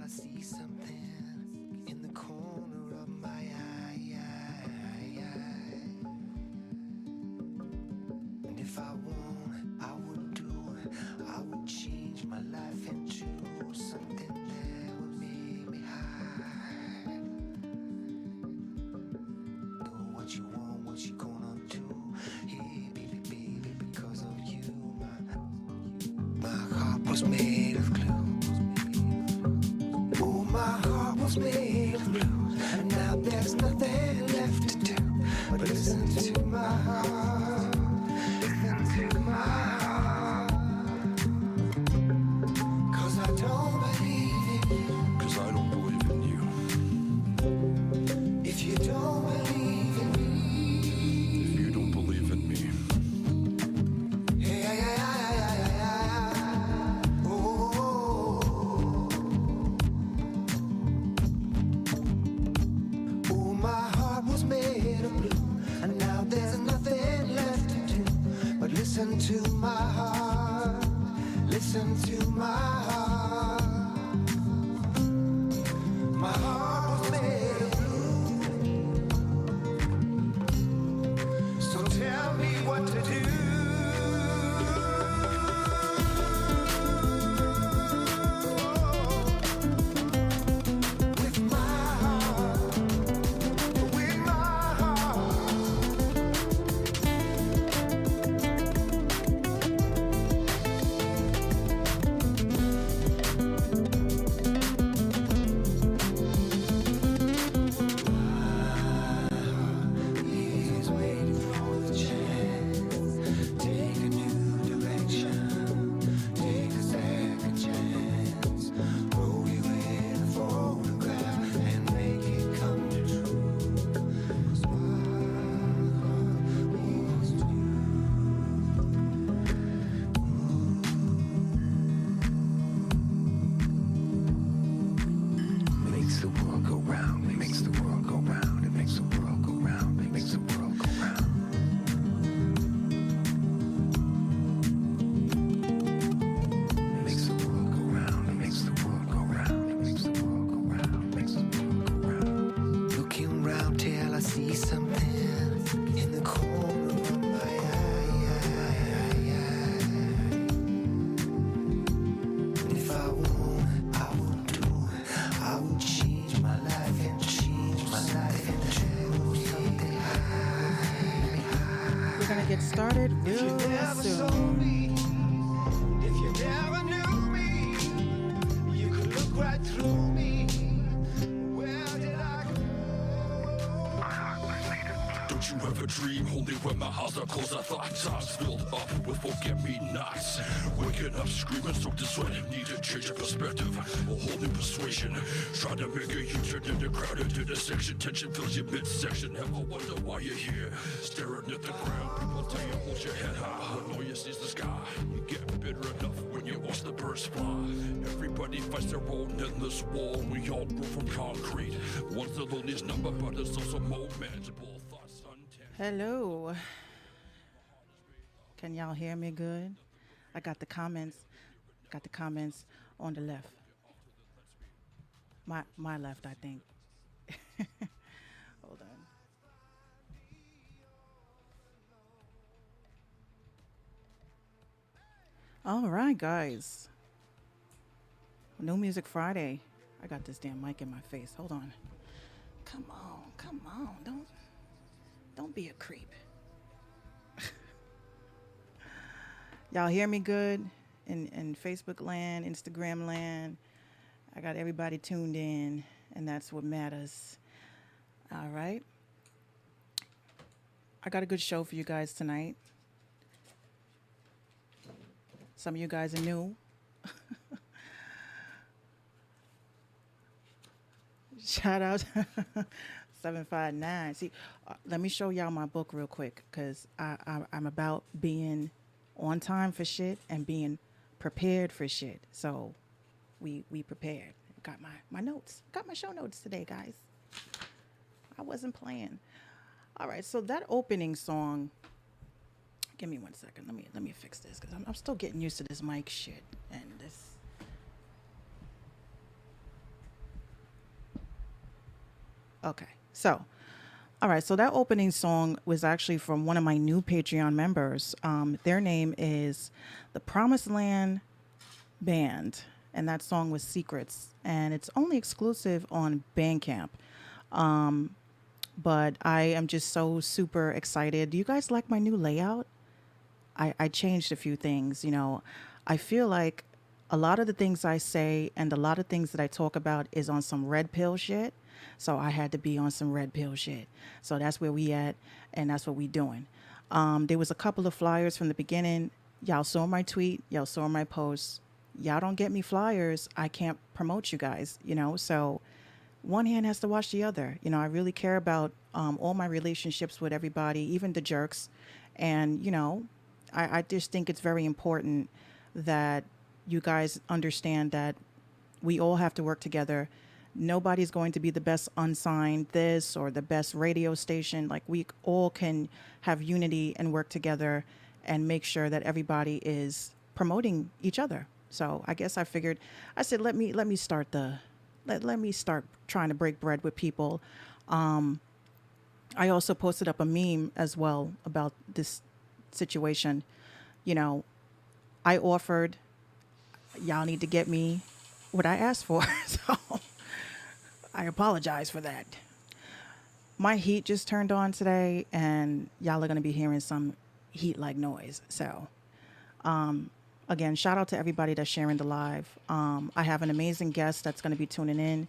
see something in the corner of my eye. And if I want, I would do. I would change my life into something that would make me high. Do what you want, what you gonna do? Hey, baby, baby, because of you, my heart was made of glue. Oh, my heart was made of blue, and now there's nothing left to do but listen to my heart, listen to my heart. 'Cause I don't believe in you. 'Cause I don't believe in you. If you don't believe in me, If you don't believe in me, oh, my heart was made of blue, and now there's nothing left to do but listen to my heart, listen to my heart. My heart was made of blue, so tell me what to do. With my heart, with my heart. He's waiting for the chance. Take a new direction. Take a second chance. Roll you in a photograph and make it come true. 'Cause my heart wants you. Makes the world go round. It makes the world go round. It makes the world go round. It makes the world go round. It makes the world go round. It makes the world go round. It makes the world go round. It makes the world go round. Looking round till I see something in the corner of my eye. And if I want, I would do. I would change my life and change my life into something high. We're gonna get started If you real never saw soon. me, if you never knew me, you could look right through me. Where did I go? don't you ever dream only when my eyes are closed? I thought times filled up with forget-me-nots. Waking up screaming, soaked in sweat. Need a change of perspective, a whole new persuasion. Trying to make a U-turn in the crowded intersection. Tension fills your midsection. Ever wonder why you're here? Staring at the ground. People tell you hold your head high. But all you see is the sky. You get bitter enough when you watch the birds fly. Everybody fights their own endless war. We all grow from concrete. One's the loneliest number, but it's also more manageable. Thoughts untangible. Hello. Can y'all hear me good? I got the comments. Got the comments on the left. My left, I think. Hold on. All right, guys. New Music Friday. I got this damn mic in my face. Hold on. Come on, come on. Don't be a creep. Y'all hear me good in Facebook land, Instagram land. I got everybody tuned in, and that's what matters. All right. I got a good show for you guys tonight. Some of you guys are new. Shout out 759. See, let me show y'all my book real quick, because I'm about being on time for shit and being prepared for shit. So we prepared. Got my notes. Got my show notes today, guys. I wasn't playing. All right, so that opening song. Give me 1 second. Let me fix this, because I'm still getting used to this mic shit and this. Okay. So, all right. So that opening song was actually from one of my new Patreon members. Their name is the Promised Land Band, and that song was Secrets, and it's only exclusive on Bandcamp. But I am just so super excited. Do you guys like my new layout? I changed a few things. I feel like a lot of the things I say and a lot of things that I talk about is on some red pill shit. So I had to be on some red pill shit. So that's where we at, and that's what we doing. There was a couple of flyers from the beginning. Y'all saw my tweet. Y'all saw my post. Y'all don't get me flyers, I can't promote you guys. So one hand has to wash the other. I really care about all my relationships with everybody, even the jerks. And, I just think it's very important that you guys understand that we all have to work together. Nobody's going to be the best unsigned this or the best radio station. Like, we all can have unity and work together and make sure that everybody is promoting each other. So I guess I said, let me start let me start trying to break bread with people. I also posted up a meme as well about this situation. I offered, y'all need to get me what I asked for. So I apologize for that. My heat just turned on today, and y'all are going to be hearing some heat like noise. So, again, shout out to everybody that's sharing the live. I have an amazing guest that's going to be tuning in.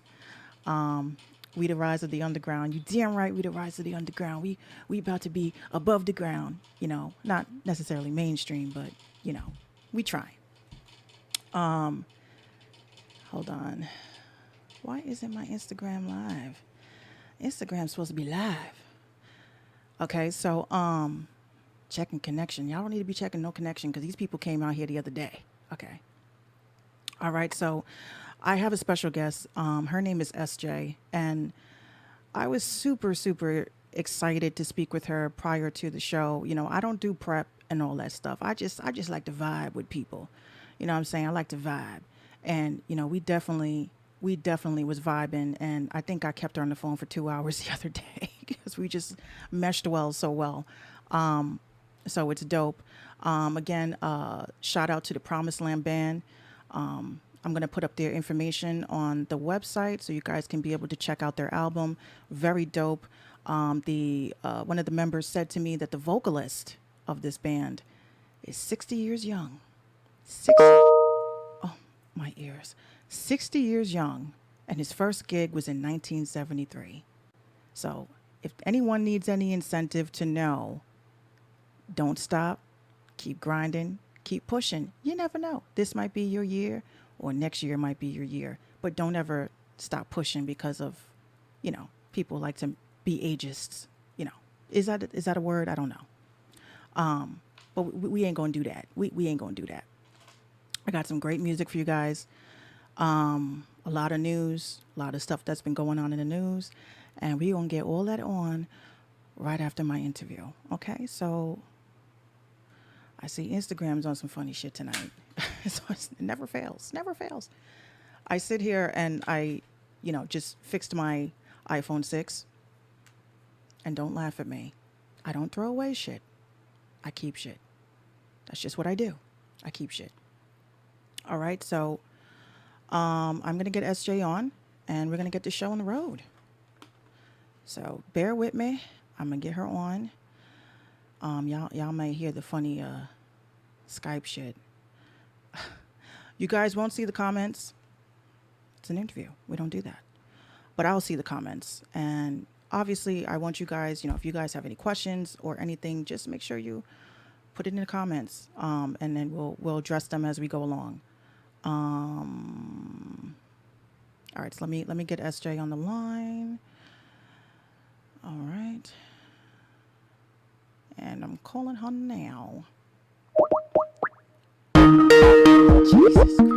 We the rise of the underground. You damn right, we the rise of the underground. We about to be above the ground. Not necessarily mainstream, but we try. Hold on. Why isn't my Instagram live? Instagram's supposed to be live. Okay, so checking connection. Y'all don't need to be checking no connection because these people came out here the other day. Okay. All right, so I have a special guest. Her name is SJ, and I was super, super excited to speak with her prior to the show. I don't do prep and all that stuff. I just like to vibe with people. You know what I'm saying? I like to vibe. And, we definitely was vibing, and I think I kept her on the phone for 2 hours the other day because we just meshed so well. So it's dope. Again, shout out to the Promised Land Band. I'm going to put up their information on the website so you guys can be able to check out their album. Very dope. One of the members said to me that the vocalist of this band is 60 years young. 60. Oh, my ears. 60 years young, and his first gig was in 1973. So if anyone needs any incentive to know, don't stop, keep grinding, keep pushing. You never know. This might be your year, or next year might be your year. But don't ever stop pushing because of, people like to be ageists. Is that a word? I don't know. But we ain't gonna do that. We ain't gonna do that. I got some great music for you guys. A lot of news, a lot of stuff that's been going on in the news, and we're going to get all that on right after my interview. Okay, so I see Instagram's on some funny shit tonight. So it never fails, never fails. I sit here and I, just fixed my iPhone 6, and don't laugh at me. I don't throw away shit. I keep shit. That's just what I do. I keep shit. All right, so I'm going to get SJ on, and we're going to get the show on the road. So bear with me. I'm going to get her on. Y'all may hear the funny Skype shit. You guys won't see the comments. It's an interview. We don't do that. But I'll see the comments. And obviously, I want you guys, if you guys have any questions or anything, just make sure you put it in the comments. And then we'll address them as we go along. All right, so let me get SJ on the line. All right. And I'm calling her now. Jesus Christ.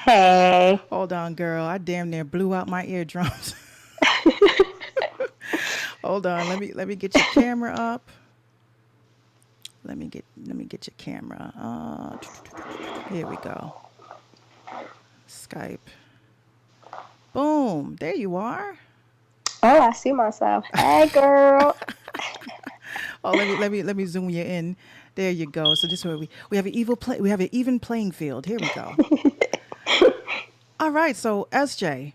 Hey. Hold on, girl. I damn near blew out my eardrums. Hold on. Let me get your camera up. Let me get your camera. Here we go. Skype. Boom. There you are. Oh, I see myself. Hey, girl. Oh, let me zoom you in. There you go. So this way we have we have an even playing field. Here we go. All right. So SJ,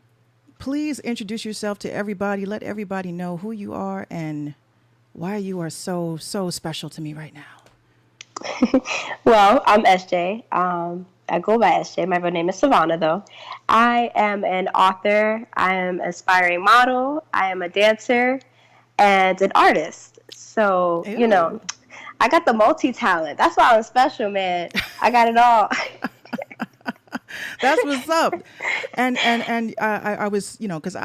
please introduce yourself to everybody. Let everybody know who you are and why you are so special to me right now. Well, I'm SJ. I go by SJ. My real name is Savannah, though. I am an author. I am an aspiring model. I am a dancer and an artist. So, Ew. I got the multi talent. That's why I'm special, man. I got it all. That's what's up. And I was, because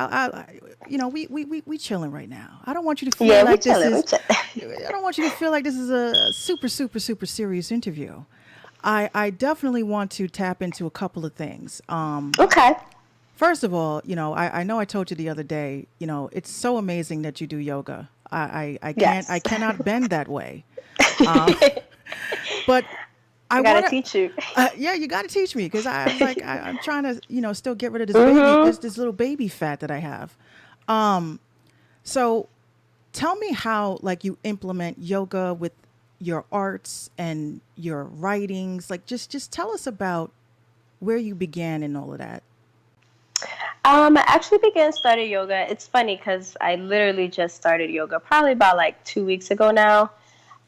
we chilling right now. I don't want you to feel Yeah, we like this chilling. We is. chilling. I don't want you to feel like this is a super serious interview. I definitely want to tap into a couple of things. Okay. First of all, I know I told you the other day, it's so amazing that you do yoga. I Yes. cannot bend that way. But I I gotta want to. teach you. Yeah, you got to teach me because I was like, I'm trying to, still get rid of this baby, Mm-hmm. this little baby fat that I have. So tell me how, like, you implement yoga with your arts and your writings. Like, just tell us about where you began and all of that. I actually began started yoga. It's funny because I literally just started yoga probably about like 2 weeks ago now.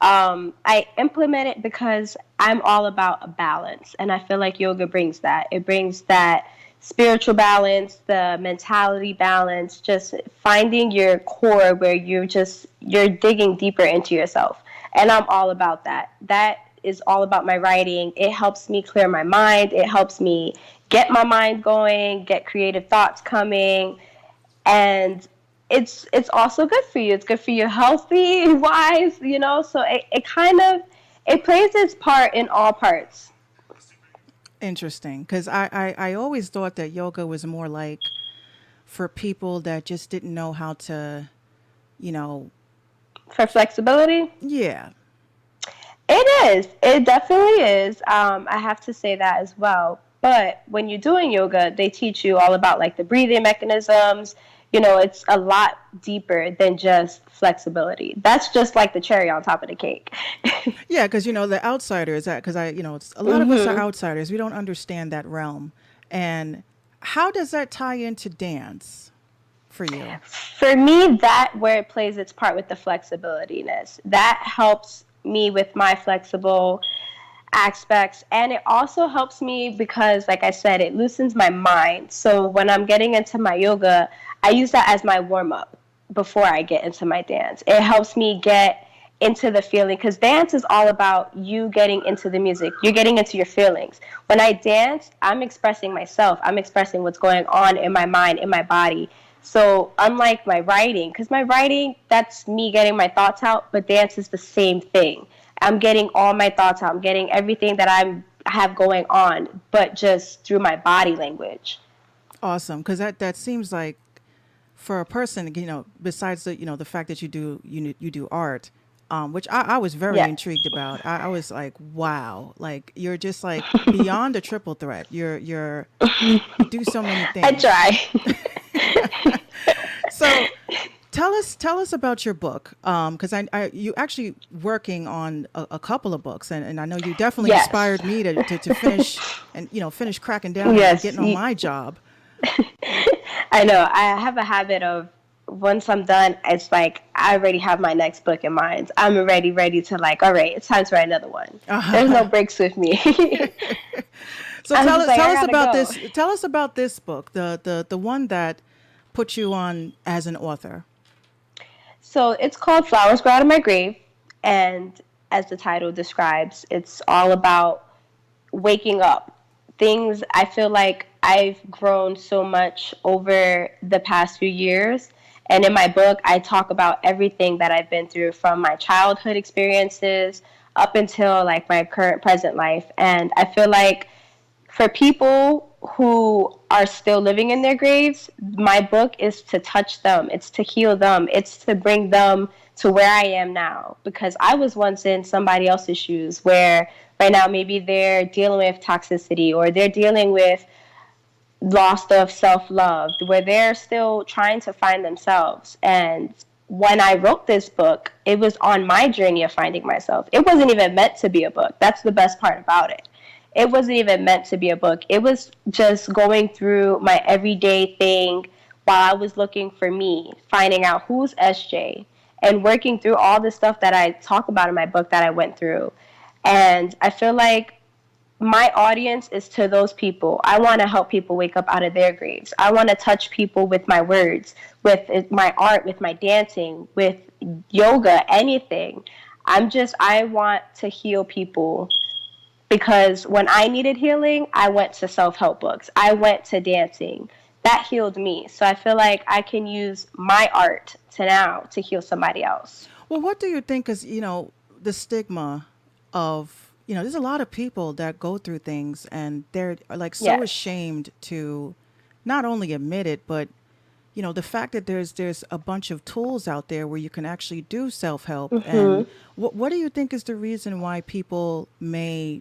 I implement it because I'm all about a balance, and I feel like yoga brings that. It brings that spiritual balance, the mentality balance, just finding your core where you're digging deeper into yourself. And I'm all about that. That is all about my writing. It helps me clear my mind. It helps me get my mind going, get creative thoughts coming, and it's also good for you. It's good for you healthy wise, So it kind of it plays its part in all parts. Interesting, because I always thought that yoga was more like for people that just didn't know how to, you know, For flexibility, yeah, it is. It definitely is. I have to say that as well. But when you're doing yoga, they teach you all about like the breathing mechanisms. It's a lot deeper than just flexibility. That's just like the cherry on top of the cake. yeah, because the outsiders, because a lot of us are Hmm. outsiders. We don't understand that realm, and how does that tie into dance for you? For me, that where it plays its part with the flexibilityness. That helps me with my flexible aspects, and it also helps me because, like I said, it loosens my mind. So when I'm getting into my yoga, I use that as my warm-up before I get into my dance. It helps me get into the feeling because dance is all about you getting into the music. You're getting into your feelings. When I dance, I'm expressing myself. I'm expressing what's going on in my mind, in my body. So unlike my writing, because my writing, that's me getting my thoughts out, but dance is the same thing. I'm getting all my thoughts out. I'm getting everything that I have going on, but just through my body language. Awesome, because that seems like for a person, besides the fact that you do art, which I was very Yeah. intrigued about. I was like, wow, like you're just like beyond a triple threat. You do so many I things. try. So tell us about your book, because I you actually working on a couple of books, and I know you definitely Yes. inspired me to finish and finish cracking down and Yes. getting on my job. I know. I have a habit of once I'm done, it's like I already have my next book in mind. I'm already ready to like, all right, it's time to write another one. There's no breaks with me. So I'm tell just us like, tell I us gotta about go. this. Tell us about this book, the one that put you on as an author. So it's called Flowers Grow Out of My Grave. And as the title describes, it's all about waking up. Things I feel like I've grown so much over the past few years. And in my book, I talk about everything that I've been through from my childhood experiences up until like my current present life. And I feel like for people who are still living in their graves, my book is to touch them, it's to heal them, it's to bring them to where I am now. Because I was once in somebody else's shoes where right now maybe they're dealing with toxicity or they're dealing with lost of self-love, where they're still trying to find themselves. And when I wrote this book, it was on my journey of finding myself. It wasn't even meant to be a book. That's the best part about it. It wasn't even meant to be a book. It was just going through my everyday thing while I was looking for me, finding out who's SJ, and working through all the stuff that I talk about in my book that I went through. And I feel like my audience is to those people. I want to help people wake up out of their graves. I want to touch people with my words, with my art, with my dancing, with yoga, anything. I want to heal people, because when I needed healing, I went to self-help books. I went to dancing. That healed me. So I feel like I can use my art to now to heal somebody else. Well, what do you think is, the stigma of, there's a lot of people that go through things and they're like so Yes. ashamed to not only admit it, but the fact that there's a bunch of tools out there where you can actually do self-help. And what do you think is the reason why people may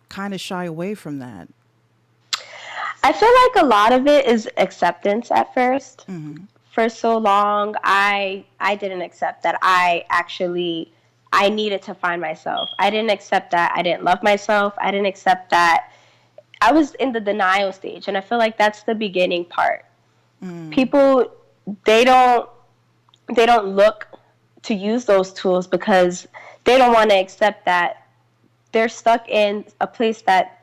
kind of shy away from that? I feel like a lot of it is acceptance at first. For so long, I didn't accept that I needed to find myself. I didn't accept that I didn't love myself. I didn't accept that I was in the denial stage, and I feel like that's the beginning part. People, they don't look to use those tools because they don't want to accept that they're stuck in a place that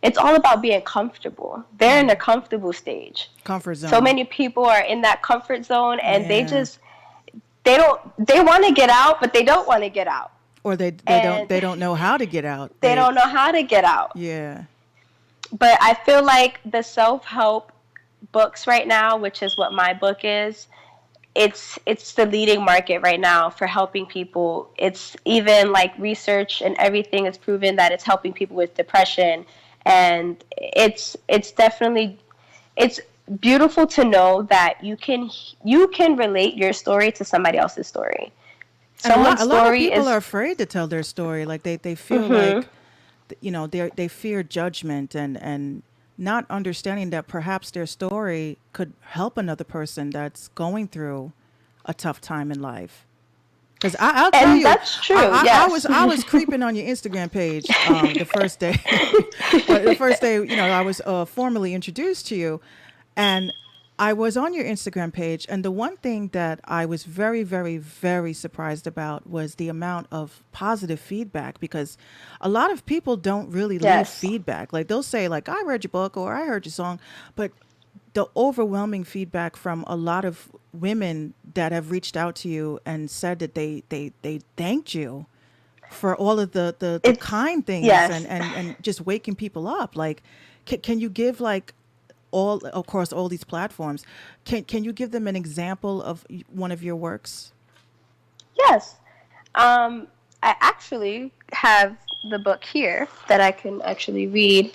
it's all about being comfortable. They're in the comfortable stage. Comfort zone. So many people are in that comfort zone, and Yeah. they want to get out, but they don't want to get out. Or they And don't know how to get out. They don't know how to get out. Yeah. But I feel like the self-help books right now, which is what my book is, it's the leading market right now for helping people. It's even like research and everything is proven that it's helping people with depression, and it's definitely, it's beautiful to know that you can relate your story to somebody else's story. And Someone's a lot of story people is are afraid to tell their story. Like they feel like, they fear judgment and not understanding that perhaps their story could help another person that's going through a tough time in life. Because I'll tell and you, that's true. I Yes. was creeping on your Instagram page the first day. The first day, I was formally introduced to you, and I was on your Instagram page, and the one thing that I was very, very, very surprised about was the amount of positive feedback, because a lot of people don't really leave Yes. feedback. Like they'll say like, I read your book or I heard your song, but the overwhelming feedback from a lot of women that have reached out to you and said that they thanked you for all of the It's kind things yes. and just waking people up. Like, can you give like all across all these platforms? Can you give them an example of one of your works? Yes. I actually have the book here that I can actually read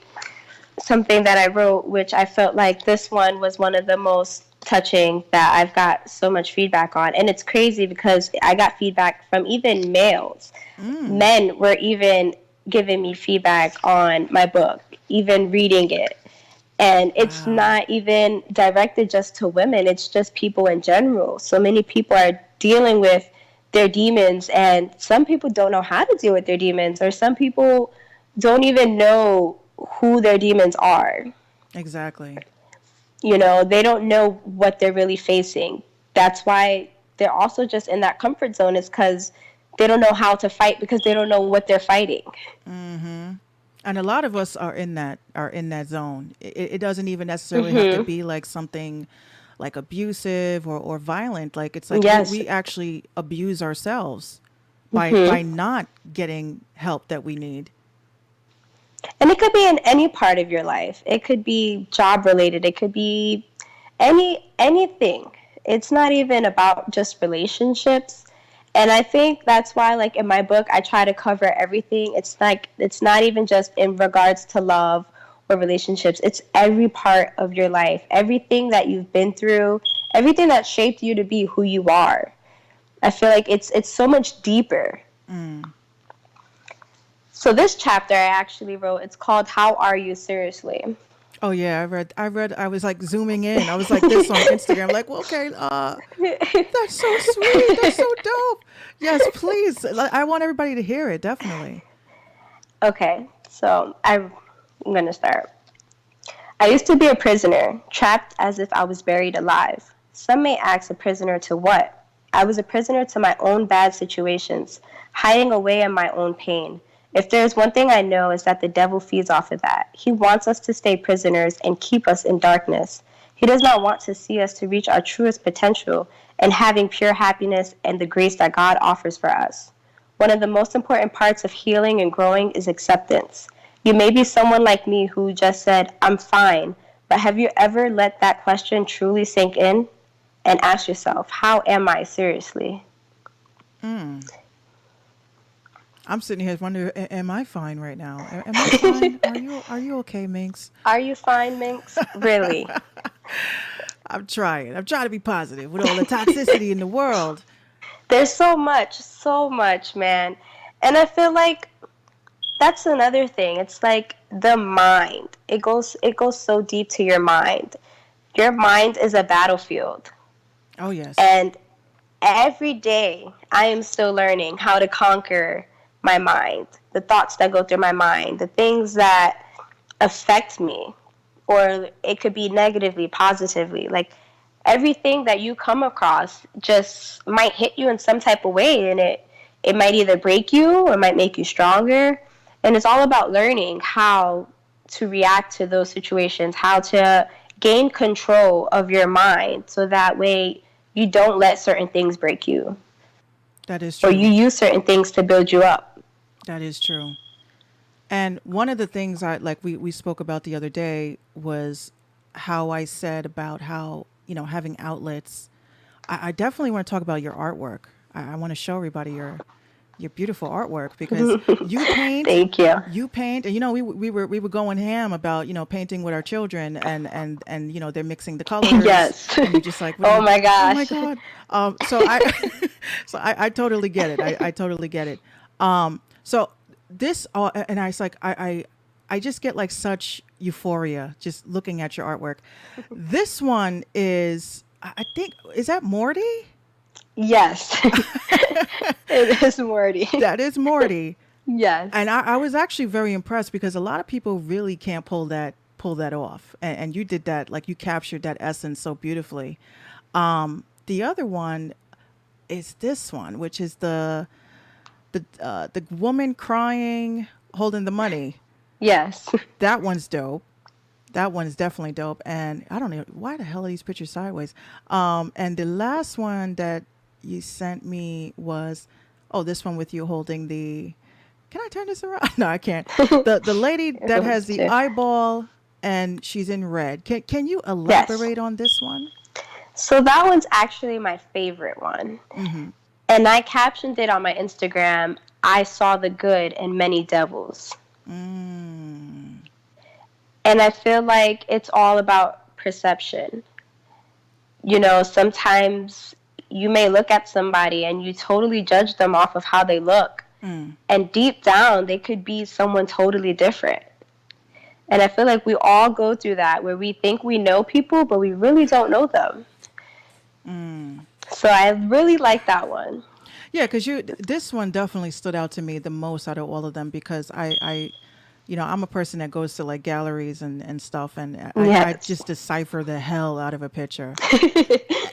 something that I wrote, which I felt like this one was one of the most touching that I've got so much feedback on. And it's crazy because I got feedback from even males. Men were even giving me feedback on my book, even reading it. And it's not even directed just to women, it's just people in general. So many people are dealing with their demons, and some people don't know how to deal with their demons, or some people don't even know who their demons are. Exactly. They don't know what they're really facing. That's why they're also just in that comfort zone, is because they don't know how to fight, because they don't know what they're fighting. And a lot of us are in that zone. It doesn't even necessarily have to be like something like abusive or violent. Like it's like Yes. we actually abuse ourselves by not getting help that we need. And it could be in any part of your life. It could be job related. It could be anything. It's not even about just relationships. And I think that's why, like in my book, I try to cover everything. It's like, it's not even just in regards to love or relationships. It's every part of your life, everything that you've been through, everything that shaped you to be who you are. I feel like it's so much deeper. So this chapter I actually wrote, it's called How Are You Seriously? Oh yeah, I read I was like zooming in. I was like this on Instagram, like, well, okay, that's so sweet. That's so dope. Yes, please. I want everybody to hear it, definitely. Okay, so I'm gonna start. I used to be a prisoner, trapped as if I was buried alive. Some may ask, a prisoner to what? I was a prisoner to my own bad situations, hiding away in my own pain. If there is one thing I know is that the devil feeds off of that. He wants us to stay prisoners and keep us in darkness. He does not want to see us to reach our truest potential and having pure happiness and the grace that God offers for us. One of the most important parts of healing and growing is acceptance. You may be someone like me who just said, I'm fine, but have you ever let that question truly sink in and ask yourself, how am I seriously? I'm sitting here wondering, am I fine right now? Am I fine? Are you okay, Minx? Are you fine, Minx? Really? I'm trying. I'm trying to be positive with all the toxicity in the world. There's so much, man. And I feel like that's another thing. It's like the mind. It goes so deep to your mind. Your mind is a battlefield. Oh yes. And every day I am still learning how to conquer my mind, the thoughts that go through my mind, the things that affect me, or it could be negatively, positively. Like everything that you come across just might hit you in some type of way, and it might either break you or it might make you stronger. And it's all about learning how to react to those situations, how to gain control of your mind so that way you don't let certain things break you That is or you true. use certain things to build you up. That is true. And one of the things I like we spoke about the other day was how I said about how, having outlets. I definitely want to talk about your artwork. I want to show everybody your beautiful artwork because you paint, Thank you. and we were going ham about painting with our children and they're mixing the colors Yes. and you're just like, what do Oh you, my oh my gosh. god. So I so I totally get it. I totally get it. So this and I was like I just get like such euphoria just looking at your artwork. This one is I think, is that Morty? Yes. It is Morty. That is Morty. Yes. And I was actually very impressed because a lot of people really can't pull that off. And you did that, like you captured that essence so beautifully. The other one is this one, which is the woman crying, holding the money. Yes. That one's dope. That one's definitely dope. And I don't know why the hell are these pictures sideways. And the last one that you sent me was, oh, this one with you holding the. Can I turn this around? No, I can't. The lady that has the eyeball and she's in red. Can you Yes. elaborate on this one? So that one's actually my favorite one. Mm-hmm. And I captioned it on my Instagram, I saw the good in many devils. Mm. And I feel like it's all about perception. Sometimes you may look at somebody and you totally judge them off of how they look. Mm. And deep down, they could be someone totally different. And I feel like we all go through that where we think we know people, but we really don't know them. Mm. So I really like that one. Yeah, because this one definitely stood out to me the most out of all of them because I'm a person that goes to like galleries and stuff, and I Yes. just decipher the hell out of a picture.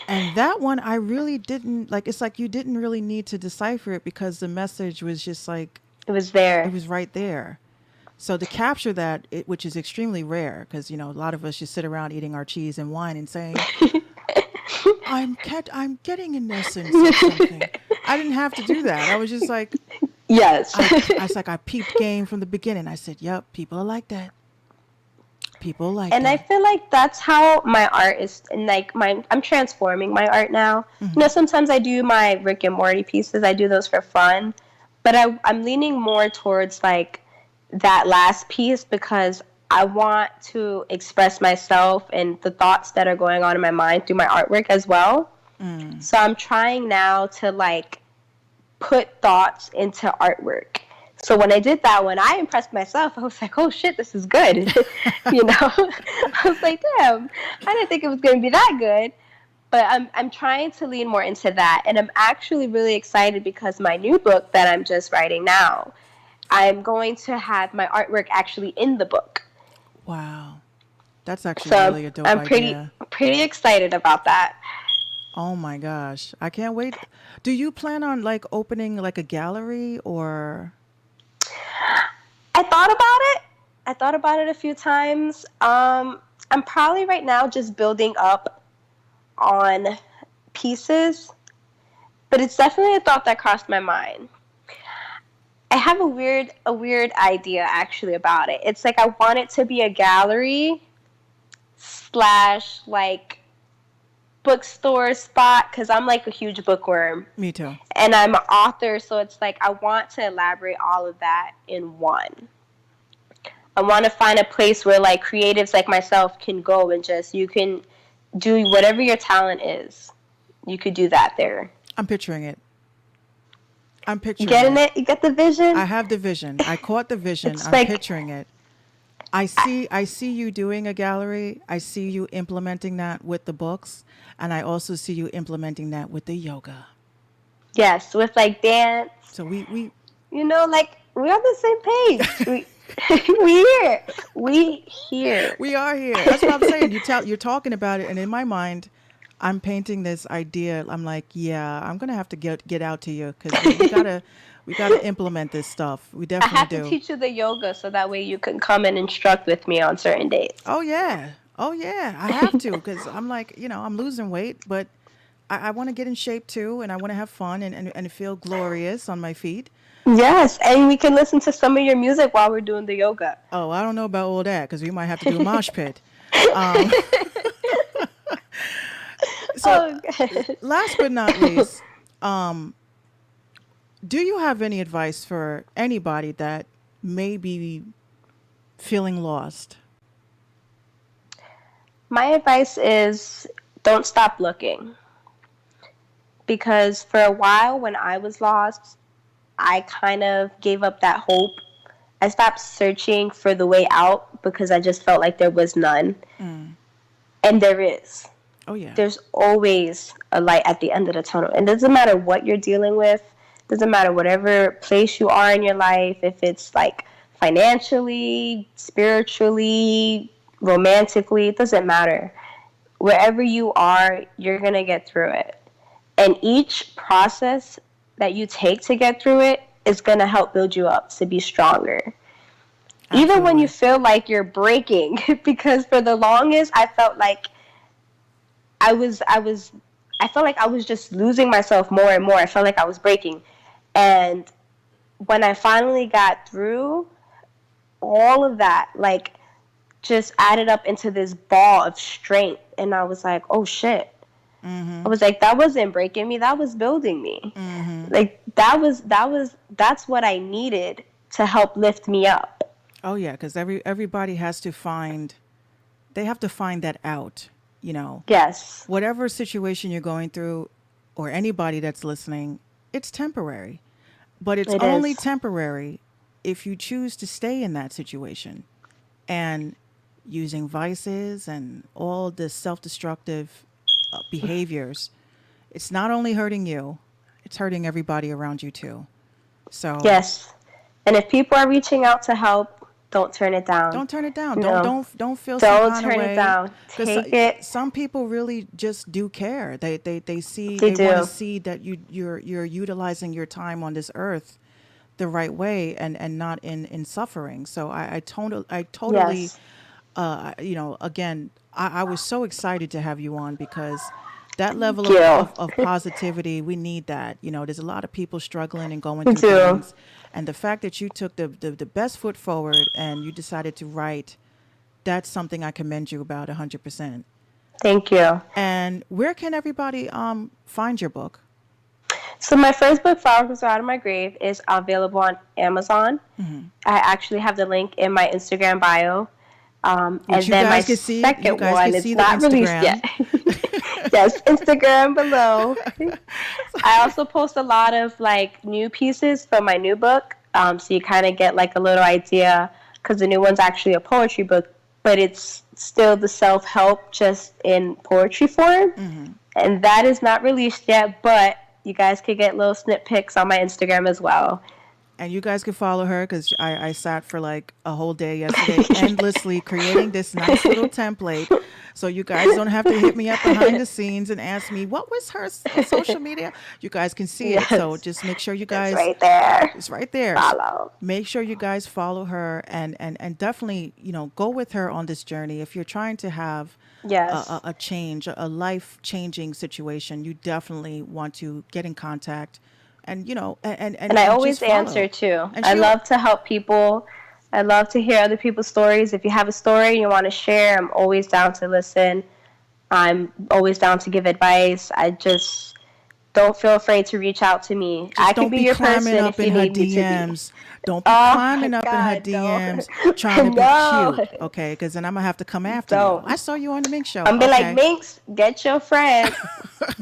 And that one, I really didn't like. It's like you didn't really need to decipher it because the message was just like It was it there. was right there. So to capture that, which is extremely rare, because a lot of us just sit around eating our cheese and wine and saying, I'm getting an essence of something. I didn't have to do that. I was just like, Yes. I was like, I peeped game from the beginning. I said, yep, people are like that. People like And I that. feel like that's how my art is. And like I'm transforming my art now. Mm-hmm. Sometimes I do my Rick and Morty pieces. I do those for fun, but I'm leaning more towards like that last piece because I want to express myself and the thoughts that are going on in my mind through my artwork as well. Mm. So I'm trying now to like put thoughts into artwork. So when I did that one, I impressed myself. I was like, oh shit, this is good. I was like, damn, I didn't think it was going to be that good. But I'm trying to lean more into that. And I'm actually really excited because my new book that I'm just writing now, I'm going to have my artwork actually in the book. Wow. That's actually So really a dope I'm idea. pretty excited about that. Oh my gosh. I can't wait. Do you plan on like opening like a gallery or I thought about it. I thought about it a few times. I'm probably right now just building up on pieces, but it's definitely a thought that crossed my mind. I have a weird idea actually about it. It's like I want it to be a gallery slash like bookstore spot because I'm like a huge bookworm me too? and I'm an author, so it's like I want to elaborate all of that in one. I want to find a place where like creatives like myself can go and just you can do whatever your talent is. You could do that there. I'm picturing it. I'm You picturing getting it. it? You get the vision? I have the vision. I caught the vision. It's I'm like picturing it. I see you doing a gallery. I see you implementing that with the books, and I also see you implementing that with the yoga. yes, with like dance. So we Like we're on the same page. We here. We here. we are here. That's what I'm saying. You're talking about it, and in my mind, I'm painting this idea. I'm like, yeah, I'm gonna have to get out to you because we gotta implement this stuff. We I have definitely to do. teach you the yoga so that way you can come and instruct with me on certain days. Oh yeah, oh yeah. I have to because I'm like, I'm losing weight, but I want to get in shape too, and I want to have fun and feel glorious on my feet. Yes, and we can listen to some of your music while we're doing the yoga. Oh, I don't know about all that because we might have to do a mosh pit. Um, so, Oh, God. last but not least, do you have any advice for anybody that may be feeling lost? My advice is don't stop looking. Because for a while when I was lost, I kind of gave up that hope. I stopped searching for the way out because I just felt like there was none. And there is. Oh yeah. There's always a light at the end of the tunnel. And it doesn't matter what you're dealing with, doesn't matter whatever place you are in your life, if it's like financially, spiritually, romantically, it doesn't matter. Wherever you are, you're going to get through it. And each process that you take to get through it is going to help build you up to be stronger. Even when you feel like you're breaking, because for the longest I felt like I felt like I was just losing myself more and more. I felt like I was breaking. And when I finally got through, all of that like just added up into this ball of strength, and I was like, oh shit. I was like, that wasn't breaking me, that was building me. Like that's what I needed to help lift me up. Oh yeah, because everybody has to find, they have to find that out. Yes. Whatever situation you're going through, or anybody that's listening, it's temporary, but it's It only is. temporary if you choose to stay in that situation, and using vices and all the self-destructive behaviors. It's not only hurting you, it's hurting everybody around you too. So Yes. And if people are reaching out to help, don't turn it down. don't turn it down. No. Don't feel some Don't kind of turn way. it down. 'Cause Take it. some people really just do care. They see, They they want to do. see that you're utilizing your time on this earth the right way, and not in suffering. So I totally Yes. again, I was so excited to have you on because that level Thank of you. positivity, we need that. There's a lot of people struggling and going Me through too. things. And the fact that you took the best foot forward and you decided to write, that's something I commend you about 100%. Thank you. And where can everybody find your book? So my first book, Flowers Are Out of My Grave, is available on Amazon. I actually have the link in my Instagram bio. And Which you then my guys can see. You second guys one, can it's see the not released Instagram. yet. Yes, Instagram below. I also post a lot of like new pieces from my new book. So you kind of get like a little idea, because the new one's actually a poetry book, but it's still the self-help just in poetry form. And that is not released yet, but you guys could get little snippets on my Instagram as well. And you guys can follow her because I sat for like a whole day yesterday endlessly creating this nice little template. So you guys don't have to hit me up behind the scenes and ask me what was her social media. You guys can see it. So Yes, just make sure you it's guys, right there. it's right there. Follow. Make sure you guys follow her and definitely, go with her on this journey. If you're trying to have Yes. a change, a life changing situation, you definitely want to get in contact and, And I and just always answer follow. too. And I she'll, love to help people. I love to hear other people's stories. If you have a story you want to share, I'm always down to listen. I'm always down to give advice. I just don't feel afraid to reach out to me. I just could don't be be your climbing person up if you in her need me to be. DMs. Don't be Oh my climbing up in her God, don't. DMs trying to be No, cute, okay? Because then I'm gonna have to come after you. I don't. saw you on the Mink Show, I'm be like, okay? Minx, get your friend.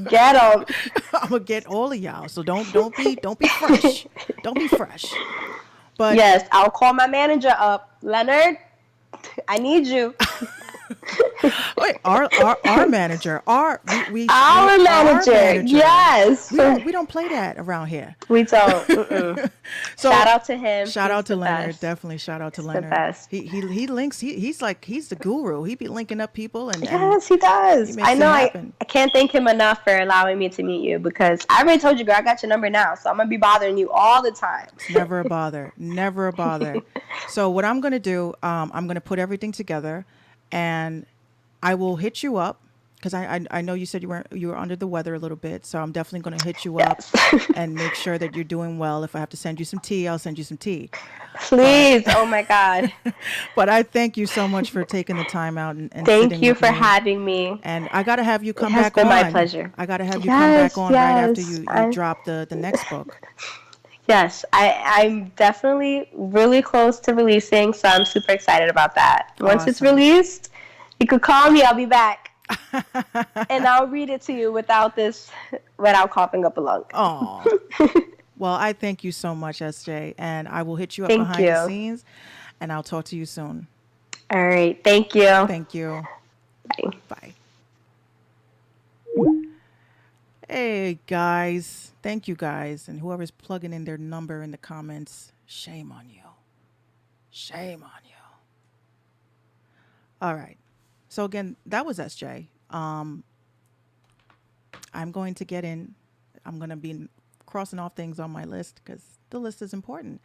Get them. I'm gonna get all of y'all. So don't be fresh. Don't be fresh. But Yes, I'll call my manager up. Leonard, I need you. wait, our manager, Our our manager, manager. yes. We don't play that around here. We don't. Mm-mm. So Shout out to him. shout He's out to the Leonard. best. Definitely shout out to He's the Leonard. best. He links. He's the guru. He be linking up people and Yes, he he does. I makes it know. happen. I can't thank him enough for allowing me to meet you, because I already told you, girl, I got your number now, so I'm gonna be bothering you all the time. It's never a bother. Never a bother. So what I'm gonna do, I'm gonna put everything together, and I will hit you up because I know you said you were under the weather a little bit, so I'm definitely gonna hit you up Yes. and make sure that you're doing well. If I have to send you some tea, I'll send you some tea. But Please. Oh my God. but I thank you so much for taking the time out and Thank sitting you with for me. having me. And I gotta have you It come has back been my on. pleasure. I gotta have you come back Yes, on right after yes. you drop the next book. Yes, I'm definitely really close to releasing, so I'm super excited about that. Once it's Awesome. released, you could call me. I'll be back, and I'll read it to you without coughing up a lung. Oh. Well, I thank you so much, SJ, and I will hit you up Thank behind the you. scenes, and I'll talk to you soon. All right, thank you. Thank you. Bye. Bye. Hey, guys. Thank you, guys. And whoever's plugging in their number in the comments, shame on you. Shame on you. All right. So, again, that was SJ. I'm going to get in. I'm going to be crossing off things on my list because the list is important.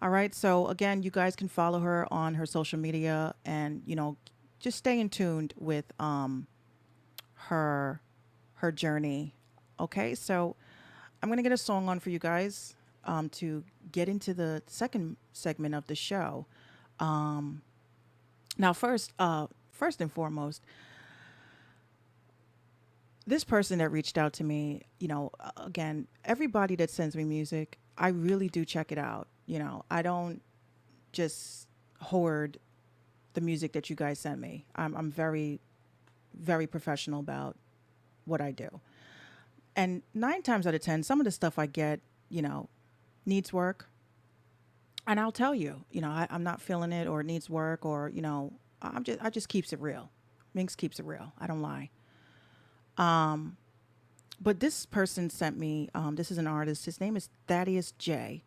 All right. So, again, you guys can follow her on her social media and, just stay in tuned with her her journey. Okay, so I'm gonna get a song on for you guys to get into the second segment of the show. Now, first and foremost, this person that reached out to me, again, everybody that sends me music, I really do check it out. I don't just hoard the music that you guys send me. I'm very, very professional about what I do. And 9 times out of 10, some of the stuff I get, needs work. And I'll tell you, I'm not feeling it or it needs work or, I just keeps it real. Minx keeps it real. I don't lie. But this person sent me, this is an artist. His name is Thaddeus J.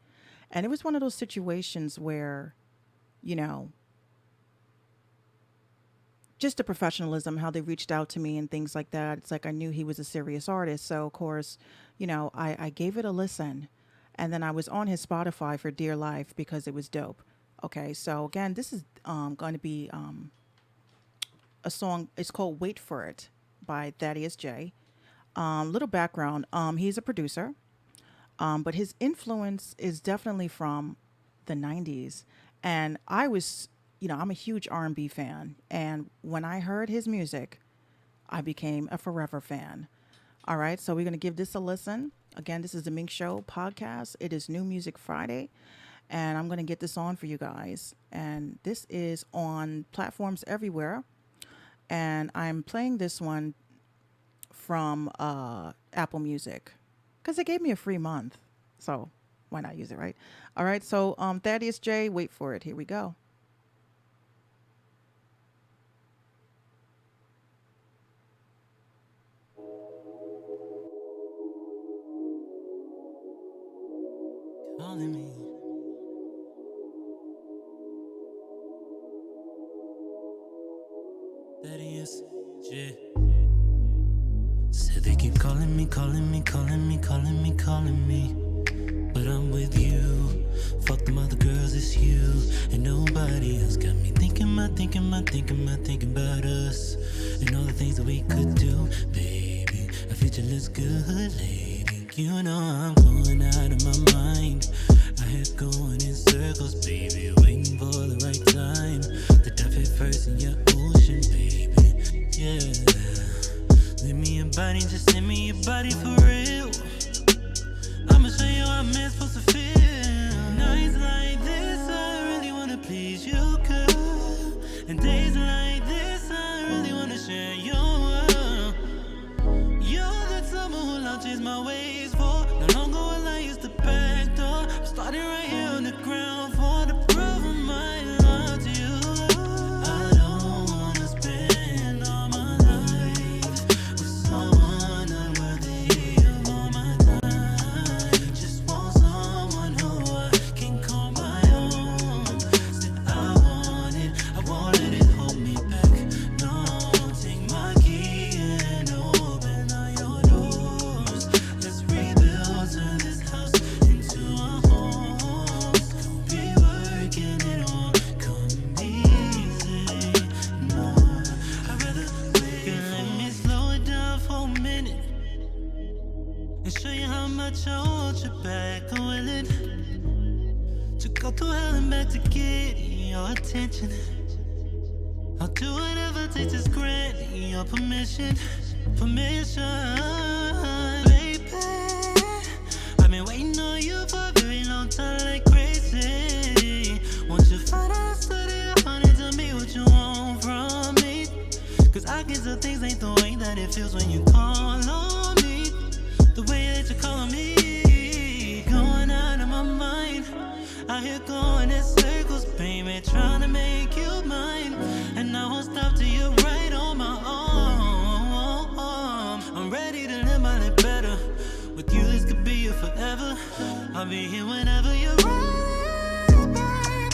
And it was one of those situations where, you know, just the professionalism, how they reached out to me and things like that. It's like I knew he was a serious artist. So, of course, I gave it a listen. And then I was on his Spotify for dear life because it was dope. Okay, so again, this is going to be a song. It's called Wait for It by Thaddeus J. Little background. He's a producer, but his influence is definitely from the 90s. And I was, I'm a huge R&B fan. And when I heard his music, I became a forever fan. All right, so we're going to give this a listen. Again, this is the Minx Show podcast. It is New Music Friday, and I'm going to get this on for you guys. And this is on platforms everywhere. And I'm playing this one from Apple Music because they gave me a free month. So Why not use it, right? All right. So Thaddeus J, wait for it. Here we go. Calling me. That is J. Said they keep calling me, calling me, calling me, calling me, calling me. But I'm with you. Fuck them other girls, it's you. And nobody else got me thinking about us. And all the things that we could do, baby. Our future looks good, lady. You know I'm going out of my mind. I had going in circles, baby. Waiting for the right time to dive head first in your ocean, baby. Yeah. Leave me your body, just send me your body for real. I'ma show you how man's supposed to feel. Nights like this, I really wanna please you, girl. And days like this, I really wanna share your world. You're that someone who launches my ways for. No longer will I use the back door. I'm starting right here on the ground for the proof of my love to you. I don't wanna spend all my life with someone unworthy of all my time. Just want someone who I can call my own. Said I want it, I won't let it hold me back. No, take my key and open all your doors. Let's rebuild, turn this house into a home. Don't be working it on, come easy. No, I'd rather wait. Let me slow it down for a minute and show you how much I want you back. I'm willing to go through hell and back to get your attention. I'll do whatever it takes to grant your permission. Baby, I've been waiting on you for a very long time like crazy. Once you find out I studied honey, tell me what you want from me. Cause I can tell things ain't the way that it feels when you call on me. The way that you call on me, going out of my mind. Out here going in circles, baby, trying to make you mine. And I won't stop till you're right on my arm. I'm ready to live my life better. With you, this could be a forever. I'll be here whenever you're ready, baby.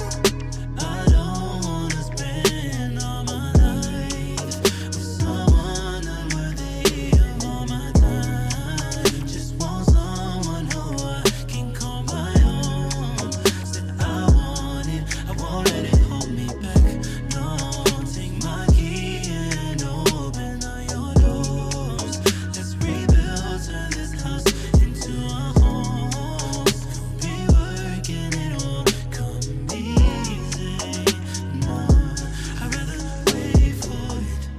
I don't wanna spend all my life with someone unworthy of all my time. Just want someone who I can call my own. Said I want it, I won't let it hold me back. No, take my key and open all your doors. Let's rebuild, turn this house into a home. Don't be working it on, come easy. No, I'd rather wait for it.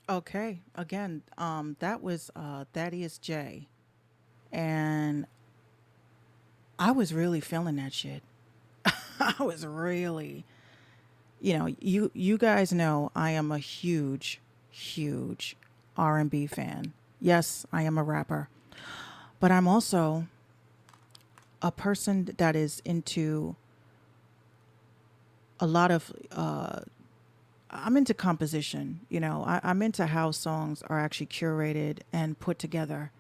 Okay. Again, that was Thaddeus J. And I was really feeling that shit. I was really, you guys know I am a huge, huge R&B fan. Yes, I am a rapper, but I'm also a person that is into a lot of I'm into composition. I'm into how songs are actually curated and put together,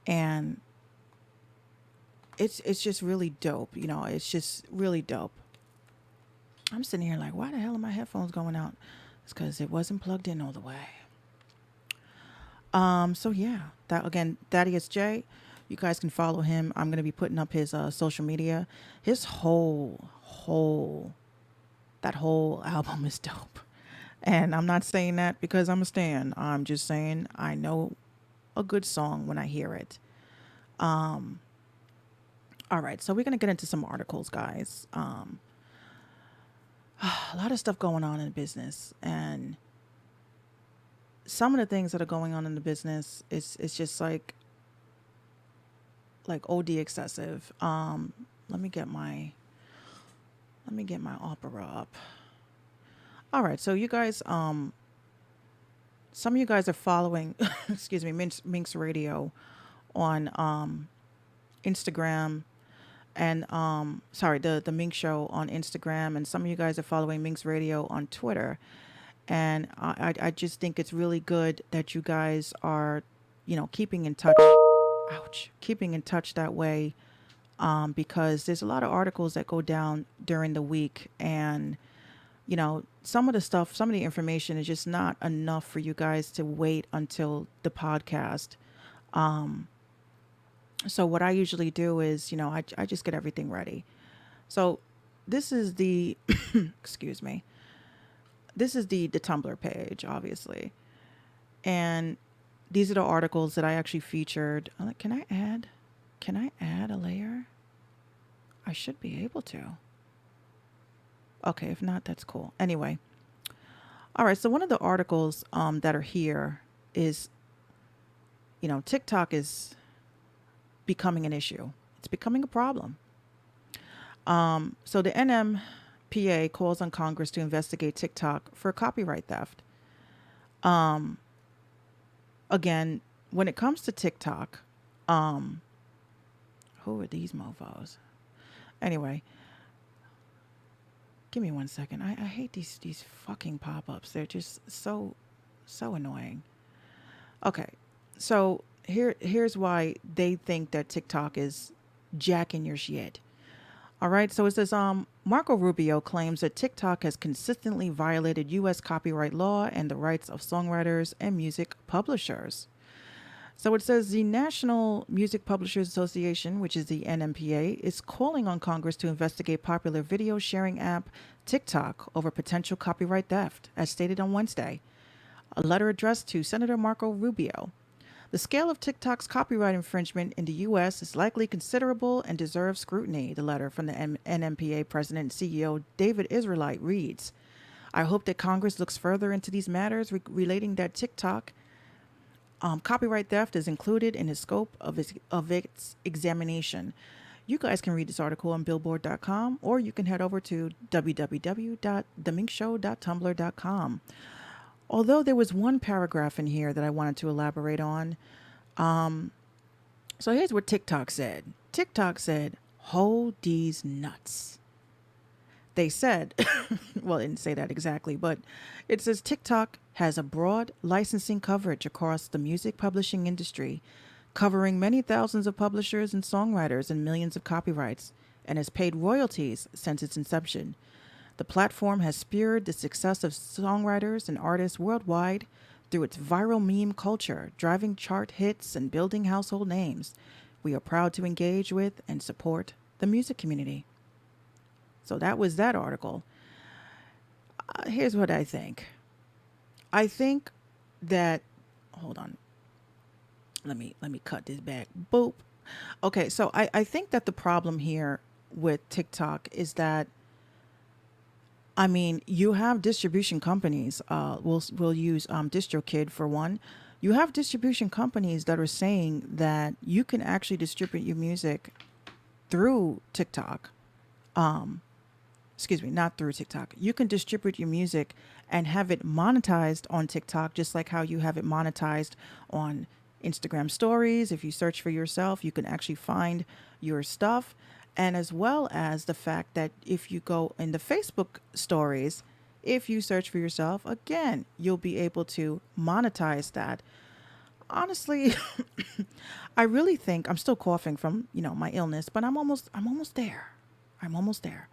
and it's just really dope. It's just really dope. I'm sitting here like, why the hell are my headphones going out? It's because it wasn't plugged in all the way. So yeah, that again, Thaddeus J. You guys can follow him. I'm gonna be putting up his social media. His that whole album is dope. And I'm not saying that because I'm a stan. I'm just saying I know a good song when I hear it. All right, so we're gonna get into some articles, guys. A lot of stuff going on in the business, and some of the things that are going on in the business it's just like OD excessive. Let me get my opera up. All right, so you guys, some of you guys are following, excuse me, Minx Radio on Instagram and sorry, the Minx Show on Instagram, and some of you guys are following Minx Radio on Twitter. And I just think it's really good that you guys are, keeping in touch. Ouch, keeping in touch that way, because there's a lot of articles that go down during the week, and some of the stuff, some of the information is just not enough for you guys to wait until the podcast. So what I usually do is, I just get everything ready. So this is the, excuse me, this is the Tumblr page, obviously. And these are the articles that I actually featured. Can I add a layer? I should be able to. Okay, if not, that's cool. Anyway. All right, so one of the articles that are here is, TikTok is becoming an issue. It's becoming a problem. So the NMPA calls on Congress to investigate TikTok for copyright theft. Again, when it comes to TikTok, who are these mofos? Anyway, give me 1 second. I hate these fucking pop-ups. They're just so annoying. Okay, so here's why they think that TikTok is jacking your shit. All right, so it says Marco Rubio claims that TikTok has consistently violated U.S. copyright law and the rights of songwriters and music publishers. So it says the National Music Publishers Association, which is the NMPA, is calling on Congress to investigate popular video sharing app TikTok over potential copyright theft, as stated on Wednesday. A letter addressed to Senator Marco Rubio. The scale of TikTok's copyright infringement in the U.S. is likely considerable and deserves scrutiny, the letter from the NMPA President and CEO David Israelite reads. I hope that Congress looks further into these matters relating that TikTok copyright theft is included in the scope of its examination. You guys can read this article on Billboard.com, or you can head over to www.theminxshow.tumblr.com. Although there was one paragraph in here that I wanted to elaborate on. So here's what TikTok said. TikTok said, hold these nuts. They said, well, it didn't say that exactly, but it says TikTok has a broad licensing coverage across the music publishing industry, covering many thousands of publishers and songwriters and millions of copyrights, and has paid royalties since its inception. The platform has spurred the success of songwriters and artists worldwide through its viral meme culture, driving chart hits and building household names. We are proud to engage with and support the music community. So that was that article. Here's what I think. I think that, hold on. Let me cut this back. Boop. Okay, so I think that the problem here with TikTok is that, I mean, you have distribution companies. We'll use DistroKid for one. You have distribution companies that are saying that you can actually distribute your music through TikTok. Excuse me, not through TikTok. You can distribute your music and have it monetized on TikTok, just like how you have it monetized on Instagram stories. If you search for yourself, you can actually find your stuff. And as well as the fact that if you go in the Facebook stories, if you search for yourself, again, you'll be able to monetize that. Honestly, I really think I'm still coughing from, my illness, but I'm almost there. I'm almost there.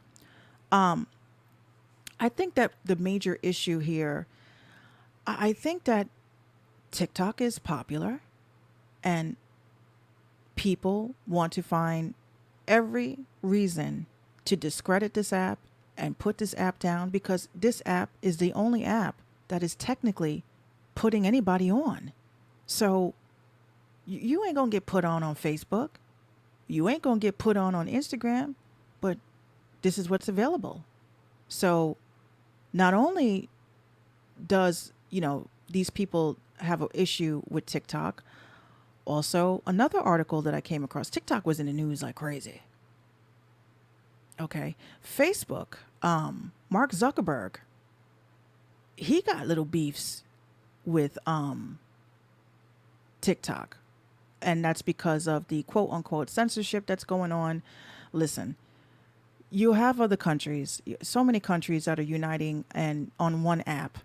I think that the major issue here, I think that TikTok is popular and people want to find every reason to discredit this app and put this app down, because this app is the only app that is technically putting anybody on. So you ain't gonna get put on Facebook. You ain't gonna get put on Instagram, but this is what's available. So not only does, these people have an issue with TikTok, also another article that I came across, TikTok was in the news like crazy. Okay. Facebook, Mark Zuckerberg, he got little beefs with TikTok. and that's because of the quote unquote censorship that's going on. Listen, you have other countries, so many countries that are uniting and on one app.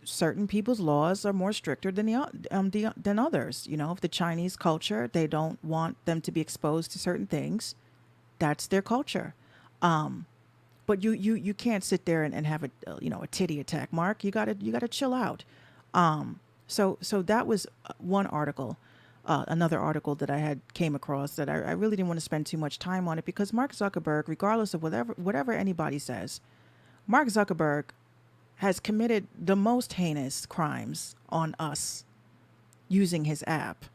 Certain people's laws are more stricter than than others. You know, if the Chinese culture, they don't want them to be exposed to certain things. That's their culture. But you can't sit there and have a titty attack, Mark. You gotta chill out. So that was one article. Another article that I had came across that I really didn't want to spend too much time on it because Mark Zuckerberg, regardless of whatever anybody says, Mark Zuckerberg has committed the most heinous crimes on us using his app.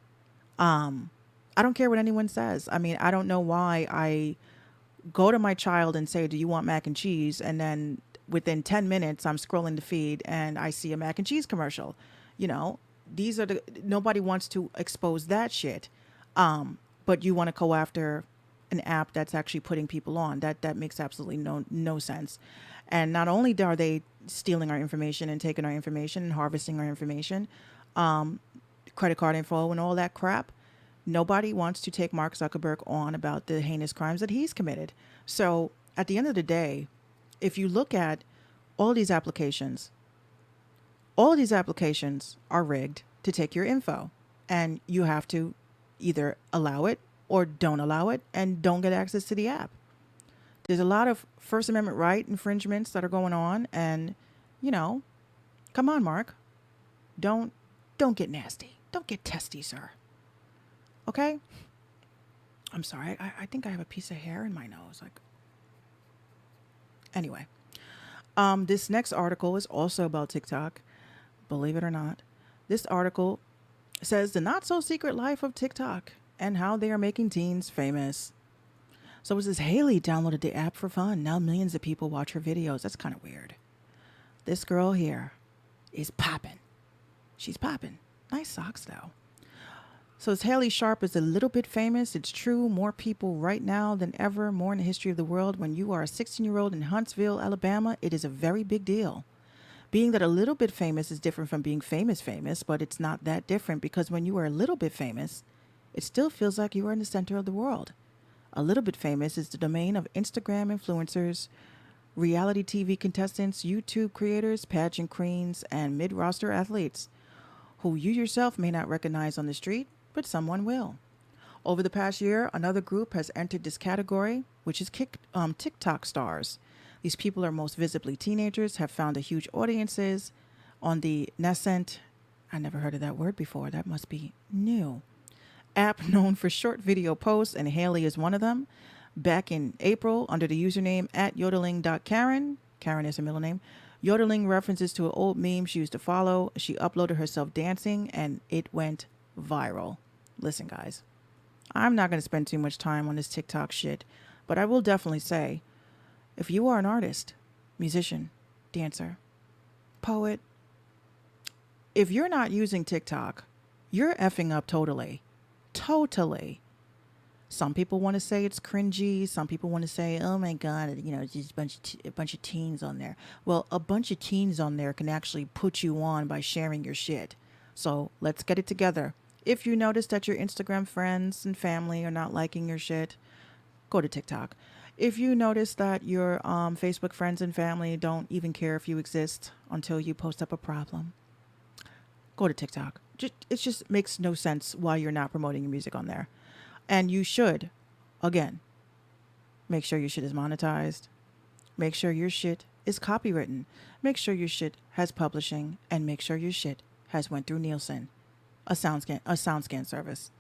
I don't care what anyone says. I mean, I don't know why I go to my child and say, "Do you want mac and cheese?" And then within 10 minutes, I'm scrolling the feed and I see a mac and cheese commercial. You know, these are nobody wants to expose that shit. But you want to go after an app that's actually putting people on. That makes absolutely no sense. And not only are they stealing our information and taking our information and harvesting our information, credit card info and all that crap, nobody wants to take Mark Zuckerberg on about the heinous crimes that he's committed. So at the end of the day, if you look at all these applications, all of these applications are rigged to take your info, and you have to either allow it or don't allow it and don't get access to the app. There's a lot of First Amendment right infringements that are going on, and come on, Mark, don't get nasty, don't get testy, sir. Okay? I'm sorry. I think I have a piece of hair in my nose. Like, anyway, this next article is also about TikTok. Believe it or not, this article says the not so secret life of TikTok and how they are making teens famous. So it says Haley downloaded the app for fun. Now millions of people watch her videos. That's kind of weird. This girl here is popping. She's popping. Nice socks though. So as Haley Sharp is a little bit famous, it's true, more people right now than ever, more in the history of the world. When you are a 16-year-old in Huntsville, Alabama, it is a very big deal. Being that a little bit famous is different from being famous, but it's not that different because when you are a little bit famous, it still feels like you are in the center of the world. A little bit famous is the domain of Instagram influencers, reality TV contestants, YouTube creators, pageant queens, and mid-roster athletes who you yourself may not recognize on the street, but someone will. Over the past year, another group has entered this category, which is TikTok stars. These people are most visibly teenagers, have found a huge audiences on the nascent, I never heard of that word before, that must be new, app known for short video posts, and Haley is one of them. Back in April, under the username @yodeling.karen, Karen is her middle name, yodeling references to an old meme she used to follow. She uploaded herself dancing and it went viral. Listen, guys, I'm not going to spend too much time on this TikTok shit, but I will definitely say, if you are an artist, musician, dancer, poet, if you're not using TikTok, you're effing up totally. Totally. Some people want to say it's cringy. Some people want to say, oh my God, it's just a bunch of teens on there. Well, a bunch of teens on there can actually put you on by sharing your shit. So let's get it together. If you notice that your Instagram friends and family are not liking your shit, go to TikTok. If you notice that your Facebook friends and family don't even care if you exist until you post up a problem, go to TikTok. It just makes no sense why you're not promoting your music on there. And you should, again, make sure your shit is monetized. Make sure your shit is copywritten. Make sure your shit has publishing, and make sure your shit has went through Nielsen, a SoundScan service.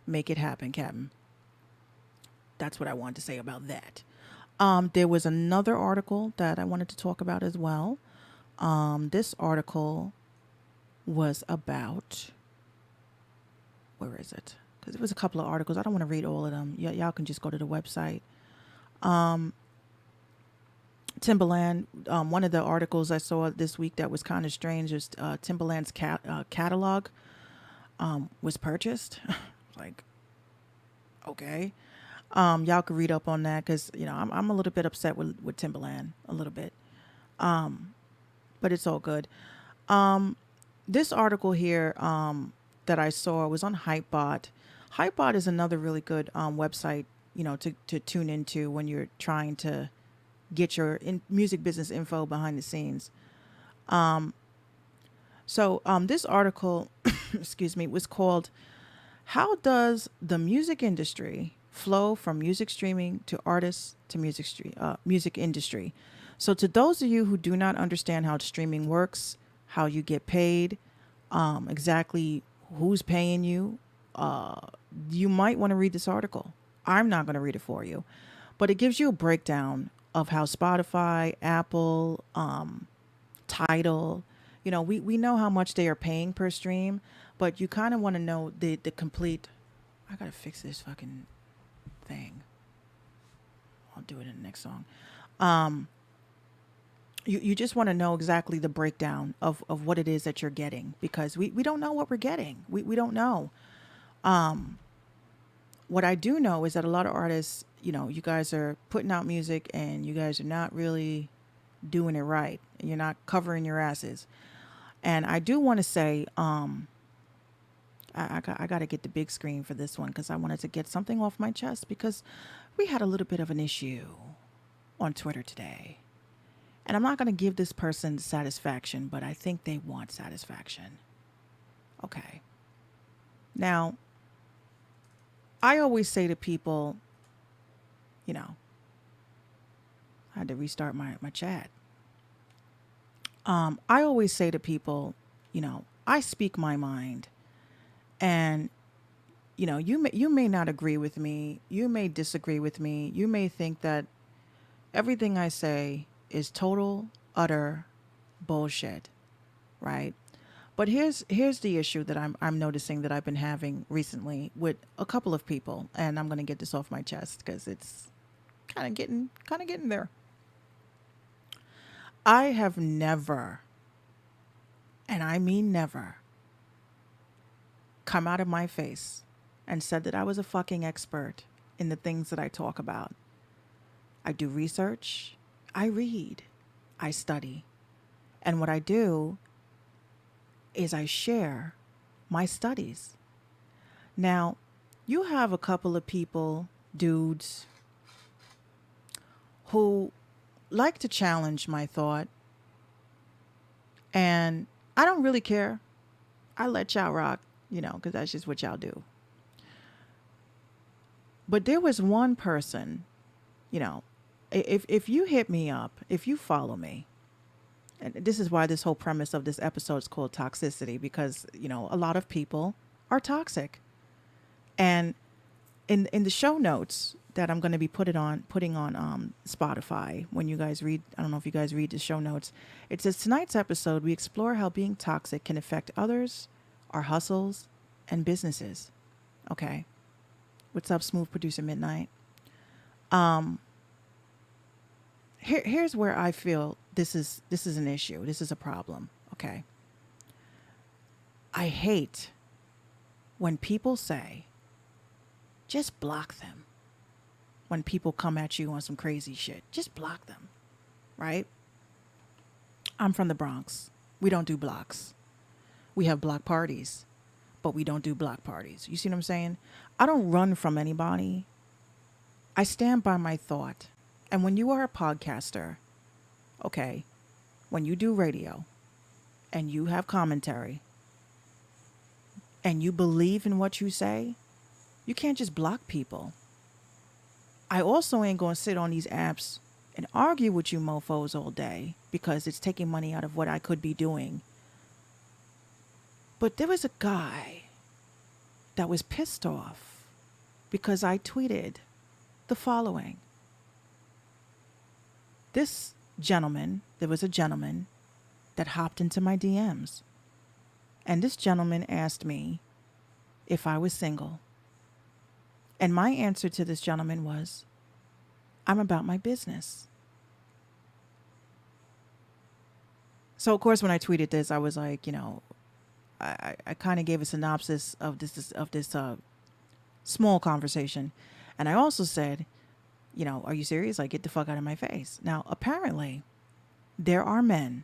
Make it happen, Captain. That's what I wanted to say about that. There was another article that I wanted to talk about as well. This article was about, where is it? Because it was a couple of articles. I don't want to read all of them. Y'all can just go to the website. Timbaland, one of the articles I saw this week that was kind of strange is Timbaland's catalog was purchased. Like, okay. Y'all can read up on that because, I'm a little bit upset with Timbaland, a little bit. But it's all good. This article here that that I saw was on Hypebot. Hypebot is another really good website, to tune into when you're trying to get your music business info behind the scenes. So this article, excuse me, was called "How Does the Music Industry Flow from Music Streaming to Artists to Music Industry?" So to those of you who do not understand how streaming works, how you get paid, exactly who's paying you, you might want to read this article. I'm not going to read it for you, but it gives you a breakdown of how Spotify, Apple, Tidal, we know how much they are paying per stream, but you kind of want to know the complete. I gotta fix this fucking thing. I'll do it in the next song. You just want to know exactly the breakdown of what it is that you're getting, because we don't know what we're getting. We don't know. What I do know is that a lot of artists, you guys are putting out music and you guys are not really doing it right. You're not covering your asses. And I do want to say, I got to get the big screen for this one because I wanted to get something off my chest, because we had a little bit of an issue on Twitter today. And I'm not going to give this person satisfaction, but I think they want satisfaction. Okay. Now, I always say to people, I had to restart my chat. I always say to people, I speak my mind, and you may not agree with me, you may disagree with me, you may think that everything I say is total utter bullshit, right? But here's the issue that I'm noticing that I've been having recently with a couple of people, and I'm going to get this off my chest because it's kind of getting there. I have never, and I mean never, come out of my face and said that I was a fucking expert in the things that I talk about. I do research, I read, I study, and what I do is I share my studies. Now, you have a couple of people, dudes, who like to challenge my thought, and I don't really care. I let y'all rock, because that's just what y'all do. But there was one person, if you hit me up, if you follow me, and this is why this whole premise of this episode is called Toxicity, because, a lot of people are toxic. And in the show notes that I'm going to be putting on Spotify, when you guys read, I don't know if you guys read the show notes, it says, tonight's episode, we explore how being toxic can affect others, our hustles, and businesses. Okay. What's up, Smooth Producer Midnight? Here's where I feel this is an issue. This is a problem. Okay. I hate when people say, just block them. When people come at you on some crazy shit, just block them. Right? I'm from the Bronx. We don't do blocks. We have block parties, but we don't do block parties. You see what I'm saying? I don't run from anybody. I stand by my thought. And when you are a podcaster, okay, when you do radio and you have commentary and you believe in what you say, you can't just block people. I also ain't going to sit on these apps and argue with you mofos all day because it's taking money out of what I could be doing. But there was a guy that was pissed off because I tweeted the following. There was a gentleman that hopped into my DMs. And this gentleman asked me if I was single. And my answer to this gentleman was, I'm about my business. So, of course, when I tweeted this, I was like, I kind of gave a synopsis of this small conversation. And I also said, are you serious? Like, get the fuck out of my face. Now, apparently, there are men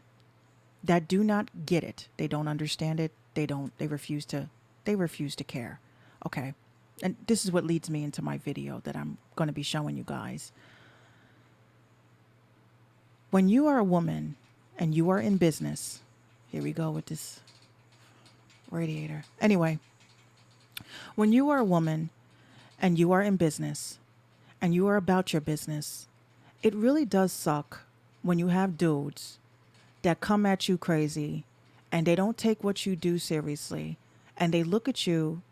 that do not get it. They don't understand it. They They refuse to care. Okay. And this is what leads me into my video that I'm going to be showing you guys. When you are a woman and you are in business, here we go with this radiator. Anyway, when you are a woman and you are in business and you are about your business, it really does suck when you have dudes that come at you crazy and they don't take what you do seriously and they look at you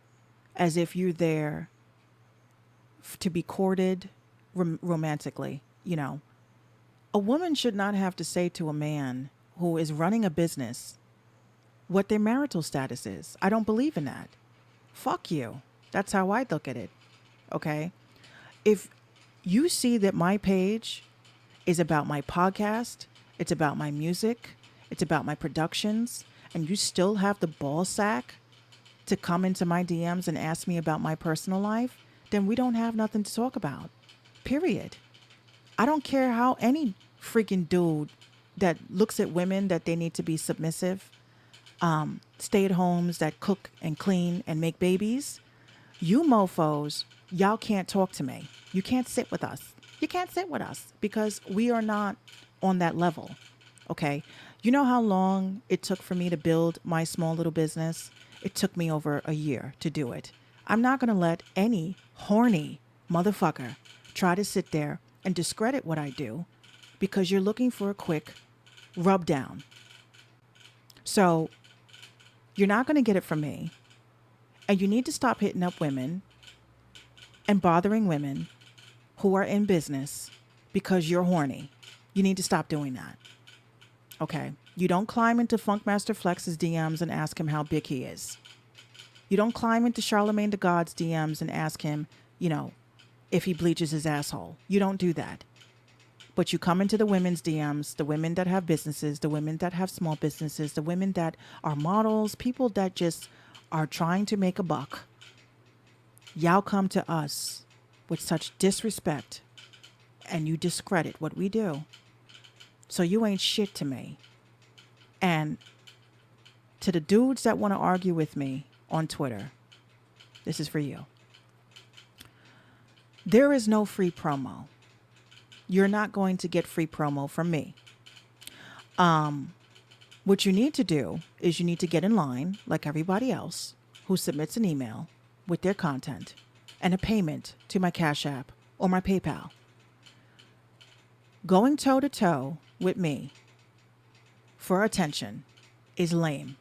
as if you're there to be courted romantically. You know, a woman should not have to say to a man who is running a business what their marital status is. I don't believe in that. Fuck you. That's how I look at it. Okay? If you see that my page is about my podcast, it's about my music, it's about my productions, and you still have the ball sack to come into my DMs and ask me about my personal life, then we don't have nothing to talk about. Period. I don't care how any freaking dude that looks at women that they need to be submissive, stay-at-homes that cook and clean and make babies, you mofos, y'all can't talk to me. You can't sit with us. You can't sit with us because we are not on that level. Okay? You know how long it took for me to build my small little business? It took me over a year to do it. I'm not going to let any horny motherfucker try to sit there and discredit what I do because you're looking for a quick rub down. So you're not going to get it from me. And you need to stop hitting up women and bothering women who are in business because you're horny. You need to stop doing that. Okay? You don't climb into Funkmaster Flex's DMs and ask him how big he is. You don't climb into Charlemagne the God's DMs and ask him, you know, if he bleaches his asshole. You don't do that. But you come into the women's DMs, the women that have businesses, the women that have small businesses, the women that are models, people that just are trying to make a buck. Y'all come to us with such disrespect and you discredit what we do. So you ain't shit to me. And to the dudes that want to argue with me on Twitter, this is for you. There is no free promo. You're not going to get free promo from me. What you need to do is you need to get in line like everybody else who submits an email with their content and a payment to my Cash App or my PayPal. Going toe to toe with me for attention is lame.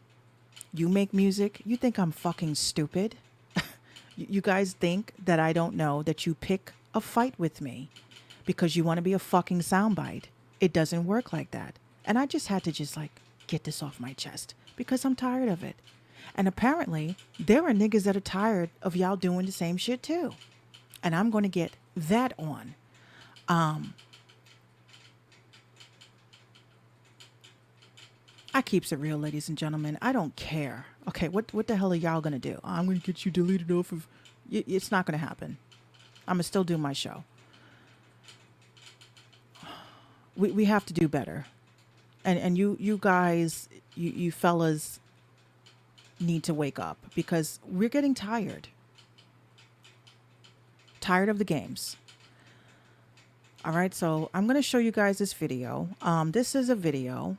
You make music, you think I'm fucking stupid? You guys think that I don't know that you pick a fight with me because you want to be a fucking soundbite. It doesn't work like that. And I just had to get this off my chest because I'm tired of it. And apparently there are niggas that are tired of y'all doing the same shit too. And I'm going to get that on. I keeps it real, ladies and gentlemen. I don't care. Okay, what the hell are y'all going to do? I'm going to get you deleted off of... It's not going to happen. I'm going to still do my show. We have to do better. And you guys, you fellas need to wake up because we're getting tired. Tired of the games. All right, so I'm going to show you guys this video. This is a video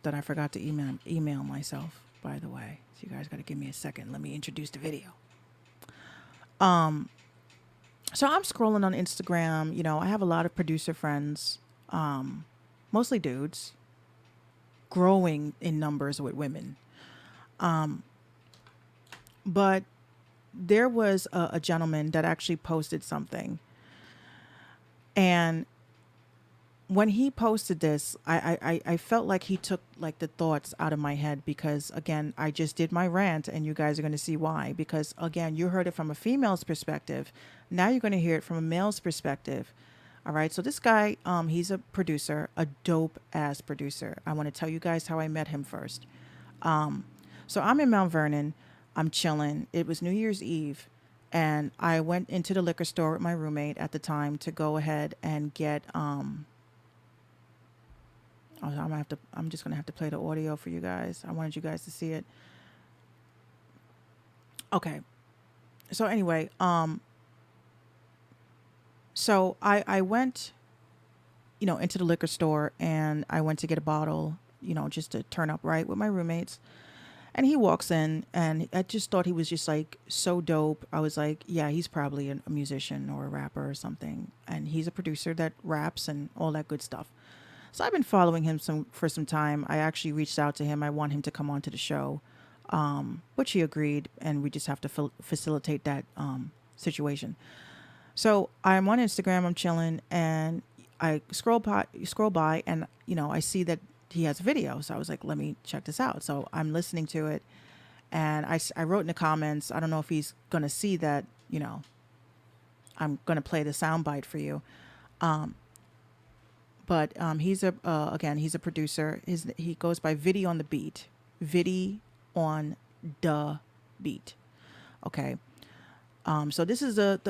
that I forgot to email myself, by the way. So you guys got to give me a second. Let me introduce the video. So I'm scrolling on Instagram. You know, I have a lot of producer friends, mostly dudes, growing in numbers with women. But there was a gentleman that actually posted something. And when he posted this, I felt like he took like the thoughts out of my head because, again, I just did my rant and you guys are going to see why. Because, again, you heard it from a female's perspective. Now you're going to hear it from a male's perspective. All right. So this guy, he's a producer, a dope ass producer. I want to tell you guys how I met him first. So I'm in Mount Vernon. I'm chilling. It was New Year's Eve. And I went into the liquor store with my roommate at the time to go ahead and get... I'm just gonna have to play the audio for you guys. I wanted you guys to see it. Okay. So anyway, so I went, into the liquor store, and I went to get a bottle, just to turn up right with my roommates. And he walks in, and I just thought he was just like so dope. I was like, yeah, he's probably a musician or a rapper or something. And he's a producer that raps and all that good stuff. So I've been following him for some time. I actually reached out to him. I want him to come on to the show, which he agreed, and we just have to facilitate that situation. So I'm on Instagram. I'm chilling, and I scroll by, and I see that he has a video. So I was like, let me check this out. So I'm listening to it, and I wrote in the comments. I don't know if he's gonna see that. I'm gonna play the soundbite for you. But he's he's a producer. He goes by Viddy on the beat. Viddy on the beat. Okay. So this is the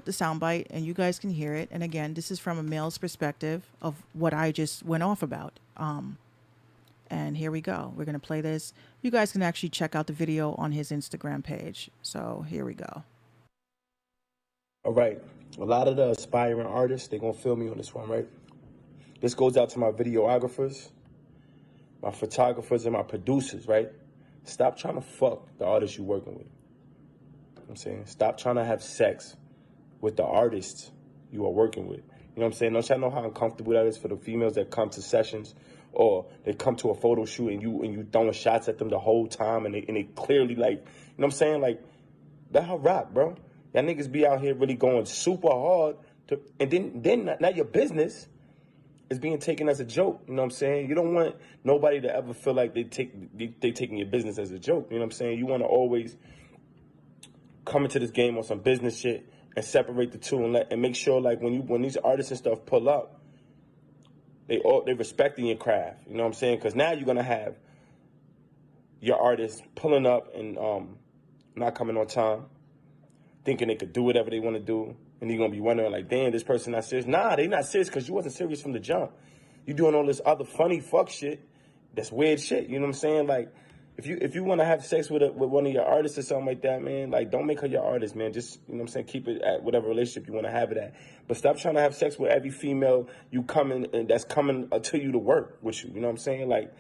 soundbite, and you guys can hear it. And again, this is from a male's perspective of what I just went off about. And here we go. We're gonna play this. You guys can actually check out the video on his Instagram page. So here we go. All right. A lot of the aspiring artists, they're going to feel me on this one, right? This goes out to my videographers, my photographers, and my producers, right? Stop trying to fuck the artists you're working with. You know what I'm saying? Stop trying to have sex with the artists you are working with. You know what I'm saying? Don't y'all know how uncomfortable that is for the females that come to sessions, or they come to a photo shoot and you throwing shots at them the whole time, and they clearly, like, you know what I'm saying? Like, let her rock, bro. Y'all niggas be out here really going super hard and then not your business is being taken as a joke. You know what I'm saying? You don't want nobody to ever feel like they taking your business as a joke. You know what I'm saying? You want to always come into this game on some business shit and separate the two, and make sure, like, when these artists and stuff pull up, they respecting your craft. You know what I'm saying? Because now you're gonna have your artists pulling up and not coming on time, thinking they could do whatever they want to do, and you're gonna be wondering, like, damn, this person not serious. Nah, they not serious because you wasn't serious from the jump. You doing all this other funny fuck shit, that's weird shit. You know what I'm saying? Like, if you want to have sex with one of your artists or something like that, man, like, don't make her your artist, man. Just, you know what I'm saying, keep it at whatever relationship you want to have it at. But stop trying to have sex with every female you coming and that's coming to you to work with you. You know what I'm saying? Like,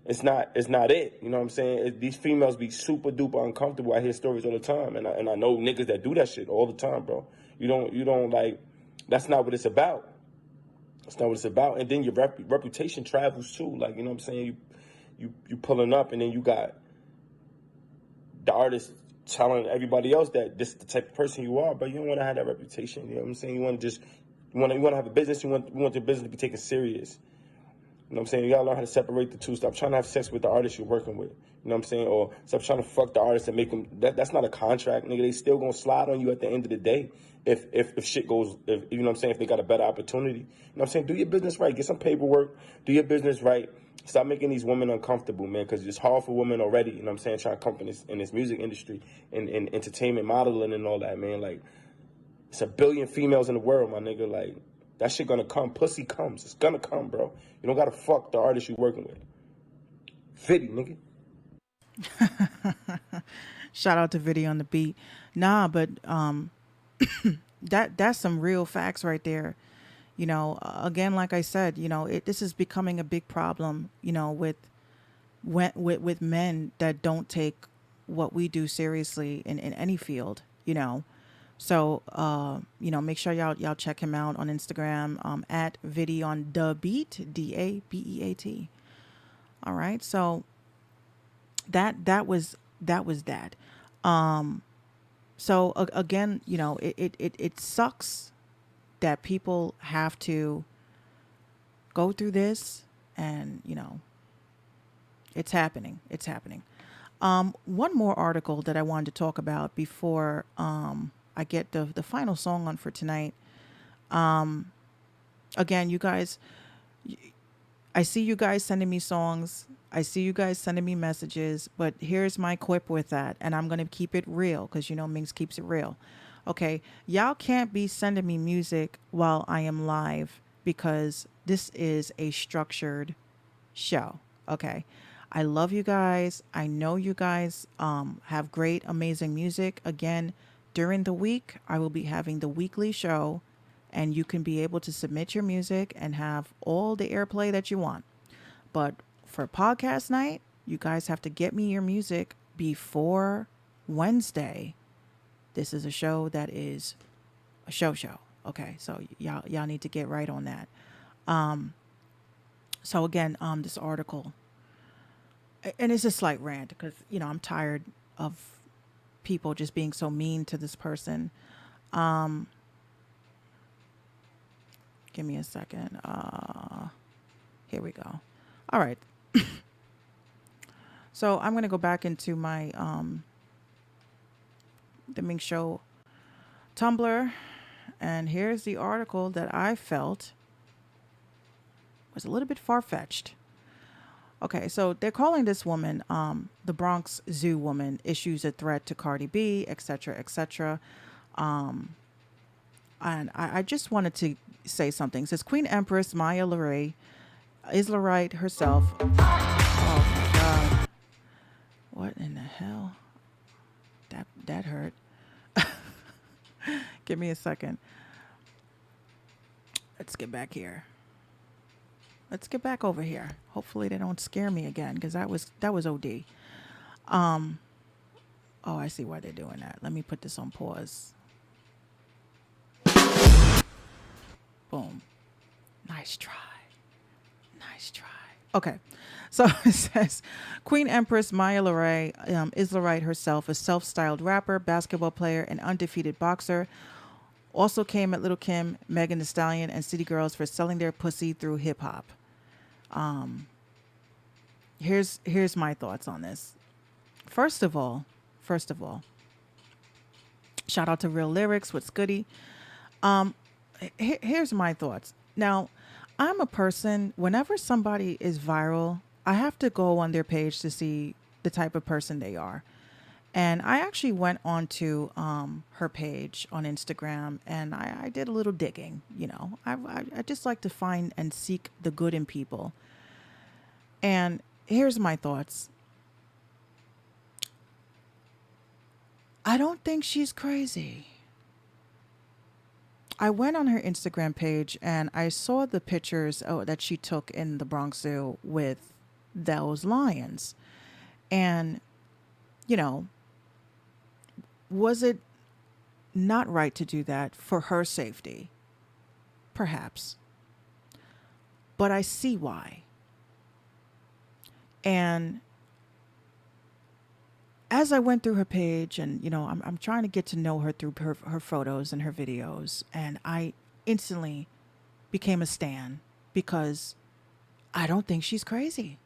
it's not it. You know what I'm saying? These females be super duper uncomfortable. I hear stories all the time, and I know niggas that do that shit all the time, bro. You don't like. That's not what it's about. That's not what it's about. And then your reputation travels too. Like, you know what I'm saying? You pulling up, and then you got the artist telling everybody else that this is the type of person you are, but you don't want to have that reputation. You know what I'm saying? You want to have a business. You want your business to be taken serious. You know what I'm saying? You gotta learn how to separate the two. Stop trying to have sex with the artist you're working with. You know what I'm saying? Or stop trying to fuck the artist and make them. That's not a contract, nigga. They still gonna slide on you at the end of the day. If shit goes, you know what I'm saying? If they got a better opportunity, you know what I'm saying? Do your business right. Get some paperwork. Do your business right. Stop making these women uncomfortable, man, because it's hard for women already. You know what I'm saying? Trying to come in this music industry and entertainment modeling and all that, man. Like, it's a billion females in the world, my nigga. Like, that shit gonna come. Pussy comes. It's gonna come, bro. You don't gotta fuck the artist you working with. Fitty, nigga. Shout out to Viddy on the beat. Nah, but that's some real facts right there. Again, like I said, this is becoming a big problem. With men that don't take what we do seriously in any field. So make sure y'all check him out on Instagram at Viddy on the beat, DABEAT. All right, so that was that. So again, it sucks that people have to go through this, and it's happening. It's happening. One more article that I wanted to talk about before I get the final song on for tonight. Again, you guys, I see you guys sending me songs. I see you guys sending me messages, but here's my quip with that. And I'm going to keep it real because, Minx keeps it real. Okay. Y'all can't be sending me music while I am live because this is a structured show. Okay. I love you guys. I know you guys have great, amazing music. Again, during the week, I will be having the weekly show, and you can be able to submit your music and have all the airplay that you want. But for podcast night, you guys have to get me your music before Wednesday. This is a show that is a show. Okay, so y'all need to get right on that. So again, this article, and it's a slight rant because I'm tired of people just being so mean to this person. Give me a second. Here we go. All right. So I'm gonna go back into my the Minx Show Tumblr, and here's the article that I felt was a little bit far-fetched. Okay, so they're calling this woman the Bronx Zoo woman issues a threat to Cardi B, etc., etc. And I just wanted to say something. It says Queen Empress Maya Larray is Larray herself. Oh my God! What in the hell? That hurt. Give me a second. Let's get back here. Let's get back over here. Hopefully they don't scare me again, because that was OD. Oh, I see why they're doing that. Let me put this on pause. Boom. Nice try. Nice try. Okay. So it says Queen Empress Maya Larray is Larray herself, a self-styled rapper, basketball player, and undefeated boxer. Also came at Little Kim, Megan Thee Stallion, and City Girls for selling their pussy through hip hop. Here's my thoughts on this. First of all, shout out to Real Lyrics with Scuddy. Here's my thoughts. Now, I'm a person, whenever somebody is viral, I have to go on their page to see the type of person they are. And I actually went onto her page on Instagram, and I did a little digging. I just like to find and seek the good in people. And here's my thoughts. I don't think she's crazy. I went on her Instagram page and I saw the pictures that she took in the Bronx Zoo with those lions. And, was it not right to do that for her safety? Perhaps. But I see why. And as I went through her page and, I'm trying to get to know her through her photos and her videos, and I instantly became a stan because I don't think she's crazy.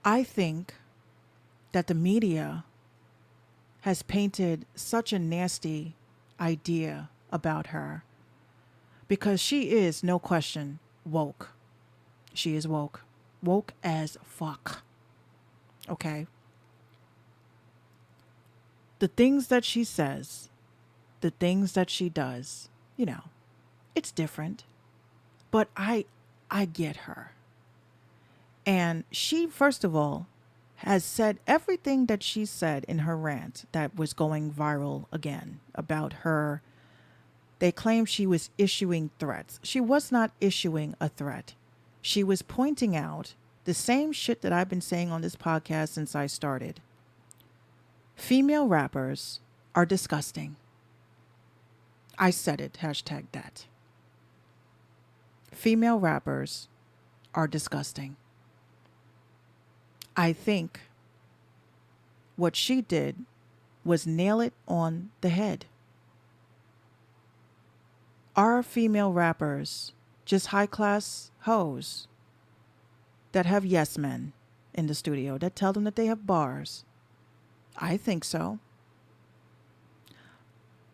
I think that the media has painted such a nasty idea about her because she is, no question, woke. She is woke. Woke as fuck. Okay? The things that she says, the things that she does, it's different. But I get her. And she, first of all, has said everything that she said in her rant that was going viral again about her. They claim she was issuing threats. She was not issuing a threat. She was pointing out the same shit that I've been saying on this podcast since I started. Female rappers are disgusting. I said it, hashtag that. Female rappers are disgusting. I think what she did was nail it on the head. Are female rappers just high-class hoes that have yes men in the studio that tell them that they have bars? I think so.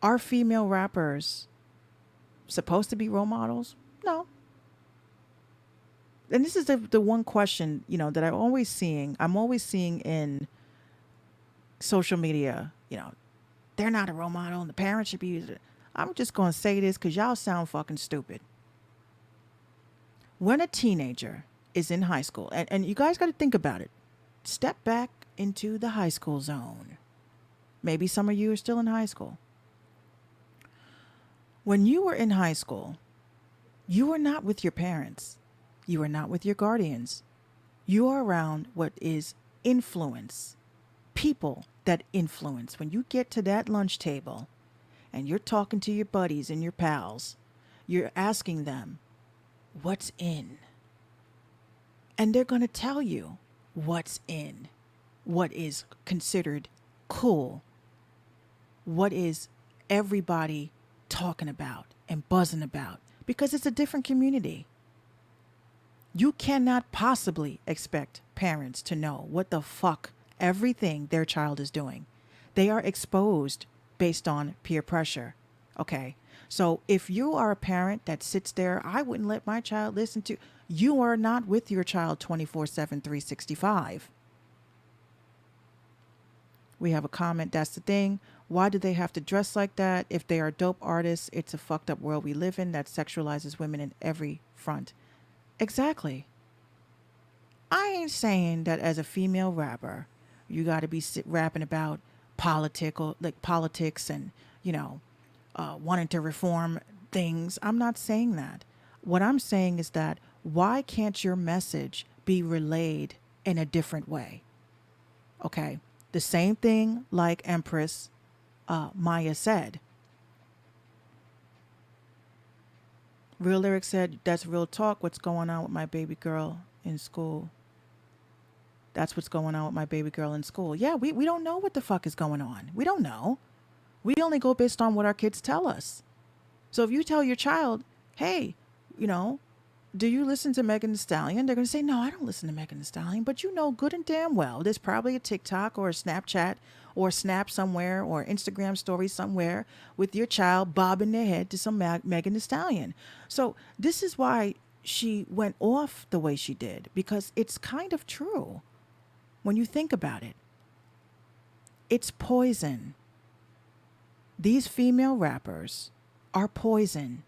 Are female rappers supposed to be role models? No. And this is the one question, that I'm always seeing in social media, they're not a role model and the parents should be. I'm just going to say this because y'all sound fucking stupid. When a teenager is in high school, and you guys got to think about it. Step back into the high school zone. Maybe some of you are still in high school. When you were in high school, you were not with your parents. You are not with your guardians. You are around what is influence, people that influence. When you get to that lunch table and you're talking to your buddies and your pals, you're asking them, what's in? And they're going to tell you what's in, what is considered cool, what is everybody talking about and buzzing about, because it's a different community. You cannot possibly expect parents to know what the fuck everything their child is doing. They are exposed based on peer pressure. Okay. So if you are a parent that sits there, I wouldn't let my child listen to, you are not with your child 24/7, 365. We have a comment. That's the thing. Why do they have to dress like that? If they are dope artists, it's a fucked up world we live in that sexualizes women in every front. Exactly. I ain't saying that as a female rapper, you got to be rapping about politics and, wanting to reform things. I'm not saying that. What I'm saying is that why can't your message be relayed in a different way? Okay. The same thing like Empress Maya said. Real Lyric said, that's real talk. What's going on with my baby girl in school? That's what's going on with my baby girl in school. Yeah, we don't know what the fuck is going on. We don't know. We only go based on what our kids tell us. So if you tell your child, hey, do you listen to Megan Thee Stallion? They're going to say, no, I don't listen to Megan Thee Stallion. But you know good and damn well there's probably a TikTok or a Snapchat or a Snap somewhere or Instagram story somewhere with your child bobbing their head to some Megan Thee Stallion. So this is why she went off the way she did, because it's kind of true when you think about it. It's poison. These female rappers are poison.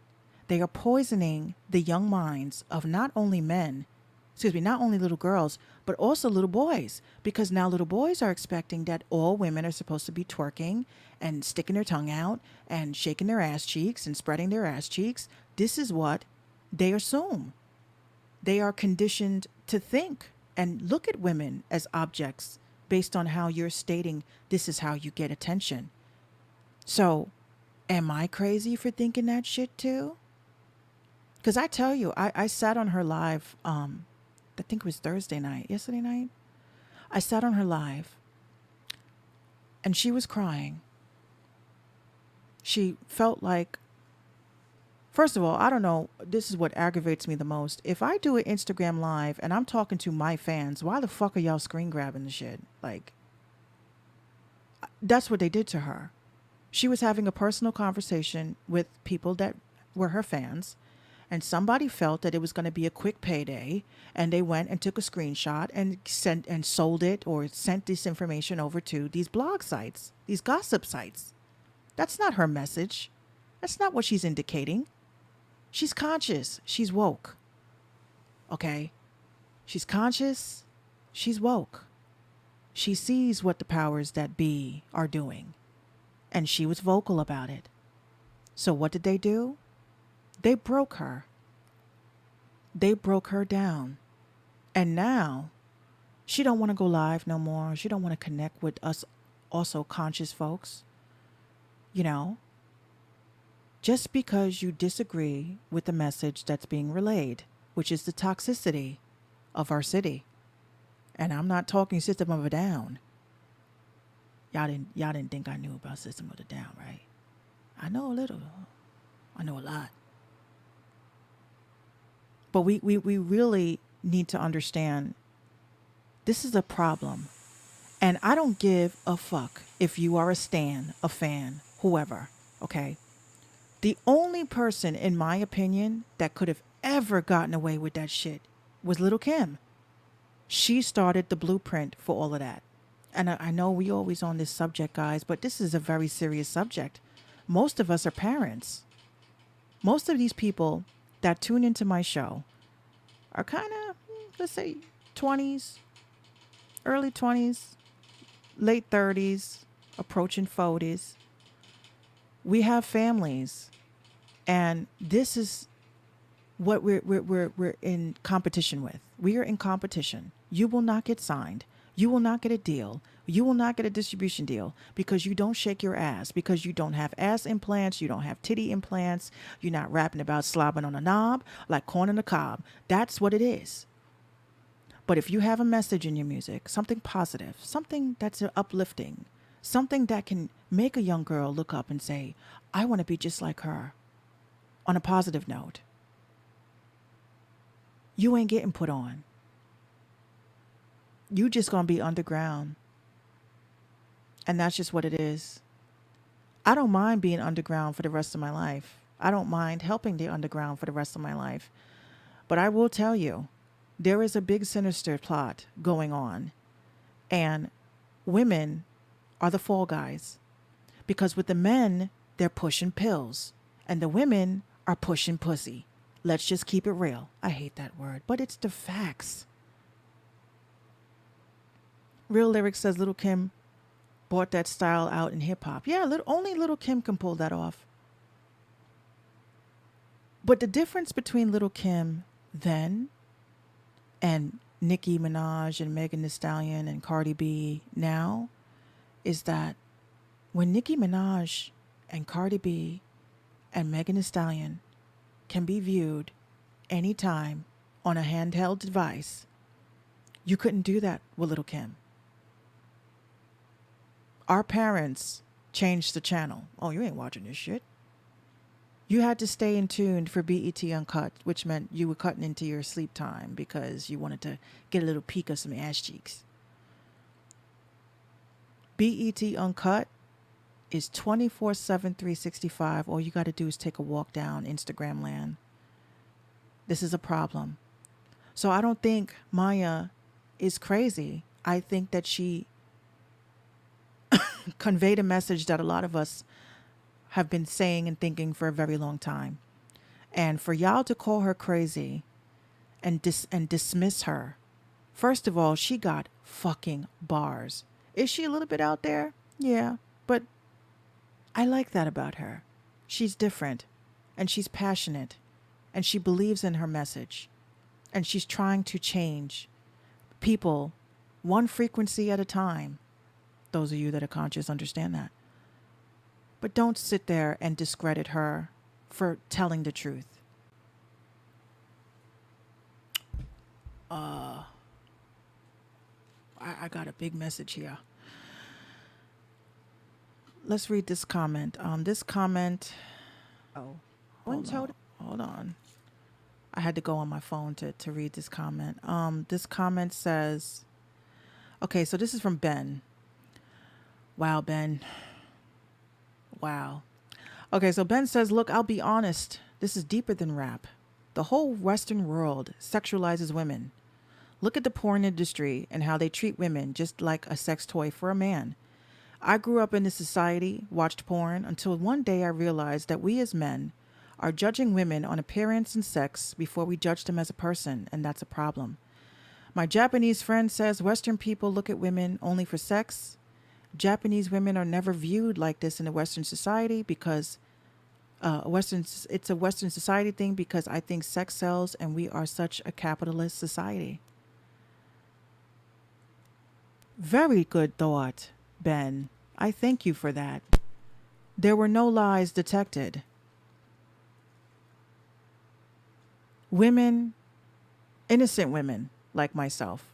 They are poisoning the young minds of not only little girls, but also little boys. Because now little boys are expecting that all women are supposed to be twerking and sticking their tongue out and shaking their ass cheeks and spreading their ass cheeks. This is what they assume. They are conditioned to think and look at women as objects based on how you're stating this is how you get attention. So, am I crazy for thinking that shit too? Because I tell you, I sat on her live, I think it was yesterday night. I sat on her live and she was crying. She felt like, first of all, I don't know, this is what aggravates me the most. If I do an Instagram live and I'm talking to my fans, why the fuck are y'all screen grabbing the shit? Like, that's what they did to her. She was having a personal conversation with people that were her fans, and somebody felt that it was going to be a quick payday, and they went and took a screenshot and sent and sold it or sent this information over to these blog sites, these gossip sites. That's not her message. That's not what she's indicating. She's conscious. She's woke. Okay? She's conscious. She's woke. She sees what the powers that be are doing. And she was vocal about it. So what did they do? They broke her. They broke her down. And now she don't want to go live no more. She don't want to connect with us also conscious folks. Just because you disagree with the message that's being relayed, which is the toxicity of our city. And I'm not talking System of a Down. Y'all didn't think I knew about System of a Down, right? I know a little. I know a lot. But we really need to understand this is a problem. And I don't give a fuck if you are a stan, a fan, whoever, okay? The only person, in my opinion, that could have ever gotten away with that shit was Little Kim. She started the blueprint for all of that. And I know we always on this subject, guys, but this is a very serious subject. Most of us are parents. Most of these people that tune into my show are kind of let's say 20s, early 20s, late 30s, approaching 40s. We have families, and this is what we're in competition with. We are in competition. You will not get signed. You will not get a deal. You will not get a distribution deal because you don't shake your ass, because you don't have ass implants, you don't have titty implants, you're not rapping about slobbing on a knob like corn on the cob. That's what it is. But if you have a message in your music, something positive, something that's uplifting, something that can make a young girl look up and say, I want to be just like her, on a positive note, you ain't getting put on. You just gonna be underground. And that's just what it is. I don't mind being underground for the rest of my life. I don't mind helping the underground for the rest of my life. But I will tell you, there is a big sinister plot going on. And women are the fall guys. Because with the men, they're pushing pills. And the women are pushing pussy. Let's just keep it real. I hate that word, but it's the facts. Real Lyrics says Little Kim brought that style out in hip hop. Yeah, only Little Kim can pull that off. But the difference between Little Kim then and Nicki Minaj and Megan Thee Stallion and Cardi B now is that when Nicki Minaj and Cardi B and Megan Thee Stallion can be viewed anytime on a handheld device, you couldn't do that with Little Kim. Our parents changed the channel. Oh, you ain't watching this shit. You had to stay in tune for BET Uncut, which meant you were cutting into your sleep time because you wanted to get a little peek of some ass cheeks. BET Uncut is 24/7, 365. All you got to do is take a walk down Instagram land. This is a problem. So I don't think Maya is crazy. I think that she conveyed a message that a lot of us have been saying and thinking for a very long time. And for y'all to call her crazy and dismiss her, first of all, she got fucking bars. Is she a little bit out there? Yeah, but I like that about her. She's different, and she's passionate, and she believes in her message, and she's trying to change people one frequency at a time. Those of you that are conscious understand that. But don't sit there and discredit her for telling the truth. I got a big message here. Let's read this comment. This comment. Oh, hold on. I had to go on my phone to read this comment. This comment says, okay, so this is from Ben. Wow, Ben. Wow. Okay, so Ben says, look, I'll be honest. This is deeper than rap. The whole Western world sexualizes women. Look at the porn industry and how they treat women just like a sex toy for a man. I grew up in this society, watched porn, until one day I realized that we as men are judging women on appearance and sex before we judge them as a person, and that's a problem. My Japanese friend says Western people look at women only for sex. Japanese women are never viewed like this in a Western society because it's a Western society thing because I think sex sells and we are such a capitalist society. Very good thought, Ben. I thank you for that. There were no lies detected. Women, innocent women like myself,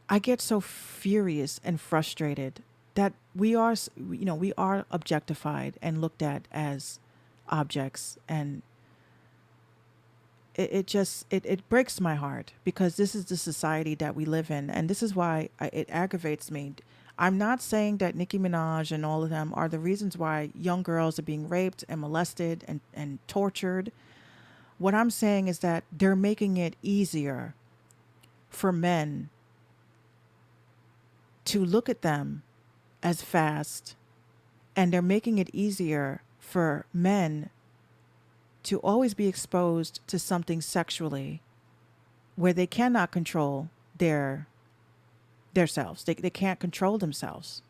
I get so furious and frustrated that we are objectified and looked at as objects, and it breaks my heart because this is the society that we live in, and this is why it aggravates me. I'm not saying that Nicki Minaj and all of them are the reasons why young girls are being raped and molested and tortured. What I'm saying is that they're making it easier for men to look at them as fast, and they're making it easier for men to always be exposed to something sexually where they cannot control their selves. They can't control themselves.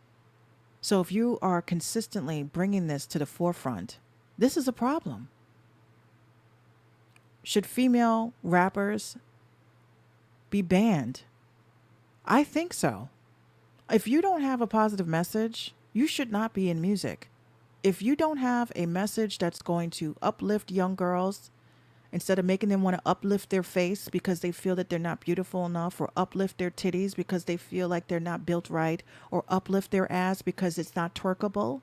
So if you are consistently bringing this to the forefront, this is a problem. Should female rappers be banned? I think so. If you don't have a positive message, you should not be in music. If you don't have a message that's going to uplift young girls, instead of making them want to uplift their face because they feel that they're not beautiful enough, or uplift their titties because they feel like they're not built right, or uplift their ass because it's not twerkable,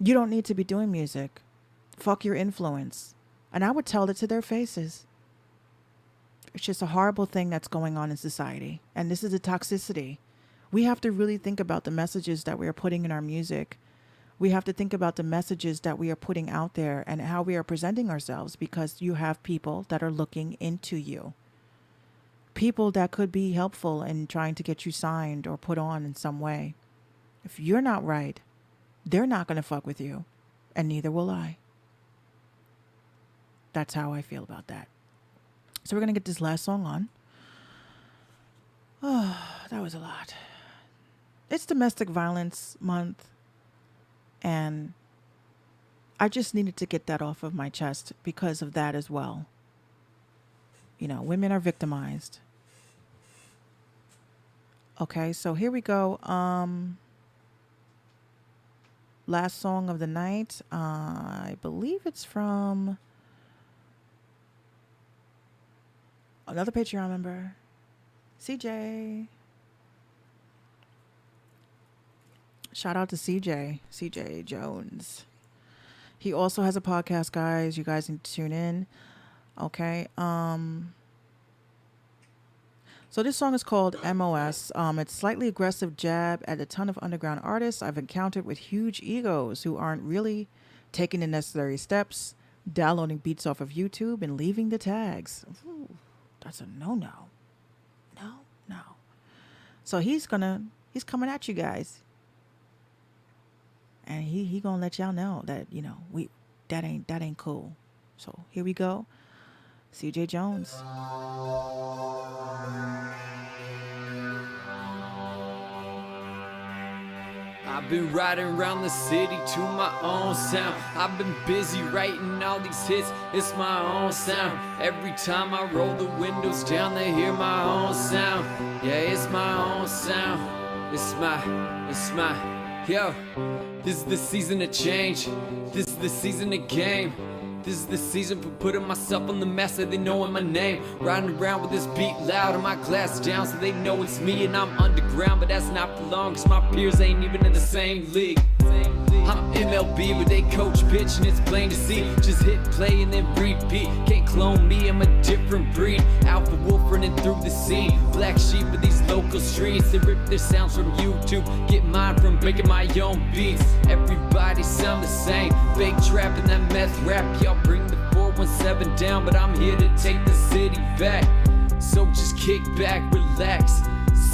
you don't need to be doing music. Fuck your influence. And I would tell it to their faces. It's just a horrible thing that's going on in society. And this is a toxicity. We have to really think about the messages that we are putting in our music. We have to think about the messages that we are putting out there and how we are presenting ourselves, because you have people that are looking into you. People that could be helpful in trying to get you signed or put on in some way. If you're not right, they're not going to fuck with you, and neither will I. That's how I feel about that. So we're going to get this last song on. Oh, that was a lot. It's Domestic Violence Month, and I just needed to get that off of my chest because of that as well. You know, women are victimized. Okay, so here we go. Last song of the night. I believe it's from another Patreon member, CJ. Shout out to CJ Jones. He also has a podcast, guys. You guys need to tune in. Okay. So this song is called MOS. It's slightly aggressive jab at a ton of underground artists I've encountered with huge egos who aren't really taking the necessary steps, downloading beats off of YouTube and leaving the tags. Ooh, that's a no. No. So he's coming at you guys. And he gonna let y'all know that, you know, that ain't cool. So here we go. CJ Jones. I've been riding around the city to my own sound. I've been busy writing all these hits, it's my own sound. Every time I roll the windows down, they hear my own sound. Yeah, it's my own sound. It's my, yo. This is the season of change. This is the season of game. This is the season for putting myself on the map so they know my name. Riding around with this beat loud and my glass down so they know it's me and I'm underground. But that's not for long, cause my peers ain't even in the same league. I'm MLB, but they coach bitch and it's plain to see. Just hit play and then repeat. Can't clone me, I'm a different breed. Alpha wolf running through the scene. Black sheep of these local streets. They rip their sounds from YouTube. Get mine from making my own beats. Everybody sound the same. Fake trap and that meth rap. Y'all bring the 417 down, but I'm here to take the city back. So just kick back, relax.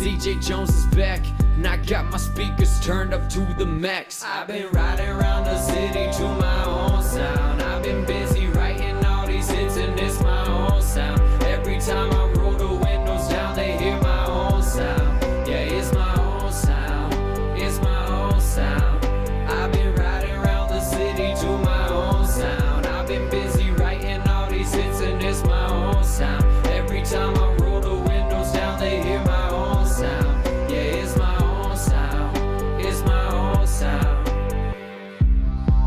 CJ Jones is back, and I got my speakers turned up to the max. I've been riding around the city to my own sound. I've been busy writing all these hits, and it's my own sound. Every time I roll the windows down, they hear my own sound. Yeah, it's my own sound. It's my own sound. I've been riding around the city to my own sound. I've been busy writing all these hits, and it's my own sound. Every time I roll the windows down, they hear my own sound. Yeah, it's my own sound. It's my own sound.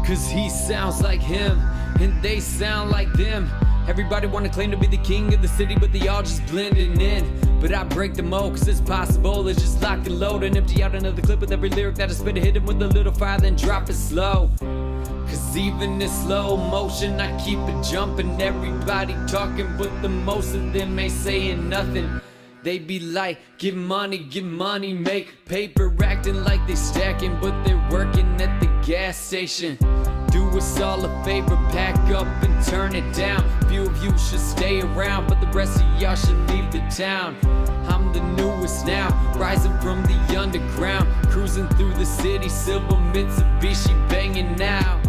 Cause he sounds like him, and they sound like them. Everybody wanna claim to be the king of the city, but they all just blending in. But I break the mold, cause it's possible. It's just lock and load and empty out another clip with every lyric that I spit, hit him with a little fire, then drop it slow. Cause even in slow motion, I keep it jumping. Everybody talking, but the most of them ain't saying nothing. They be like, get money, make paper, acting like they stacking, but they're working at the gas station. Do us all a favor, pack up and turn it down. Few of you should stay around, but the rest of y'all should leave the town. I'm the newest now, rising from the underground, cruising through the city, silver Mitsubishi banging now.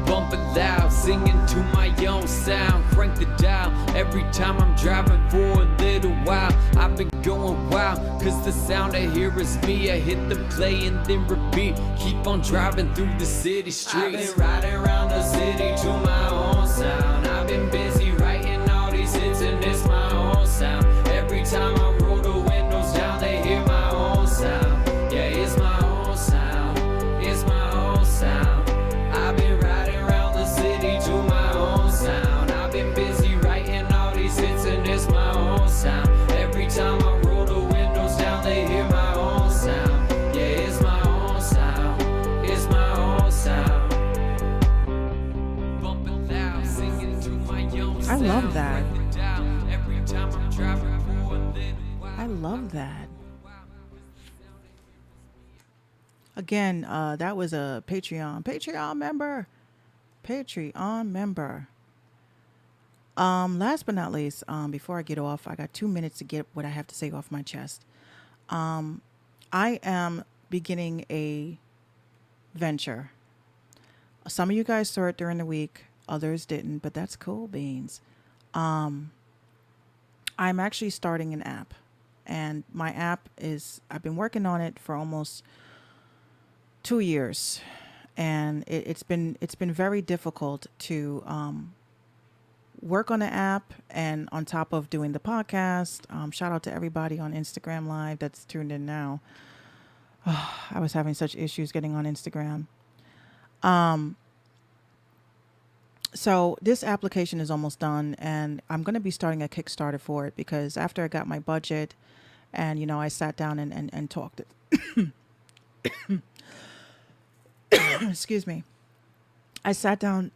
Bump it loud, singing to my own sound. Crank the dial every time I'm driving for a little while. I've been going wild, cause the sound I hear is me. I hit the play and then repeat. Keep on driving through the city streets. I've been riding around the city to my own sound. I've been busy writing all these hits and it's my own sound. Every time I roll the windows down, they hear my own sound. Yeah, it's my own sound. It's my own sound. I've been riding around the city to my own sound. I've been busy writing all these hits and it's my own sound. Every time I roll the windows down, they hear my own sound. Yeah, it's my own sound. It's my own sound. Bumping loud, singing to my own I sound. love that. Crank the dial every time I'm driving for a little while. I love that. Again, that was a Patreon member. Last but not least, before I get off, I got 2 minutes to get what I have to say off my chest. I am beginning a venture. Some of you guys saw it during the week, others didn't, but that's cool beans. I'm actually starting an app, and my app is, I've been working on it for almost 2 years, and it's been very difficult to work on the app and on top of doing the podcast. Shout out to everybody on Instagram Live that's tuned in now. I was having such issues getting on Instagram. So this application is almost done, and I'm going to be starting a Kickstarter for it because after I got my budget and, you know, I sat down and talked it. Excuse me. I sat down.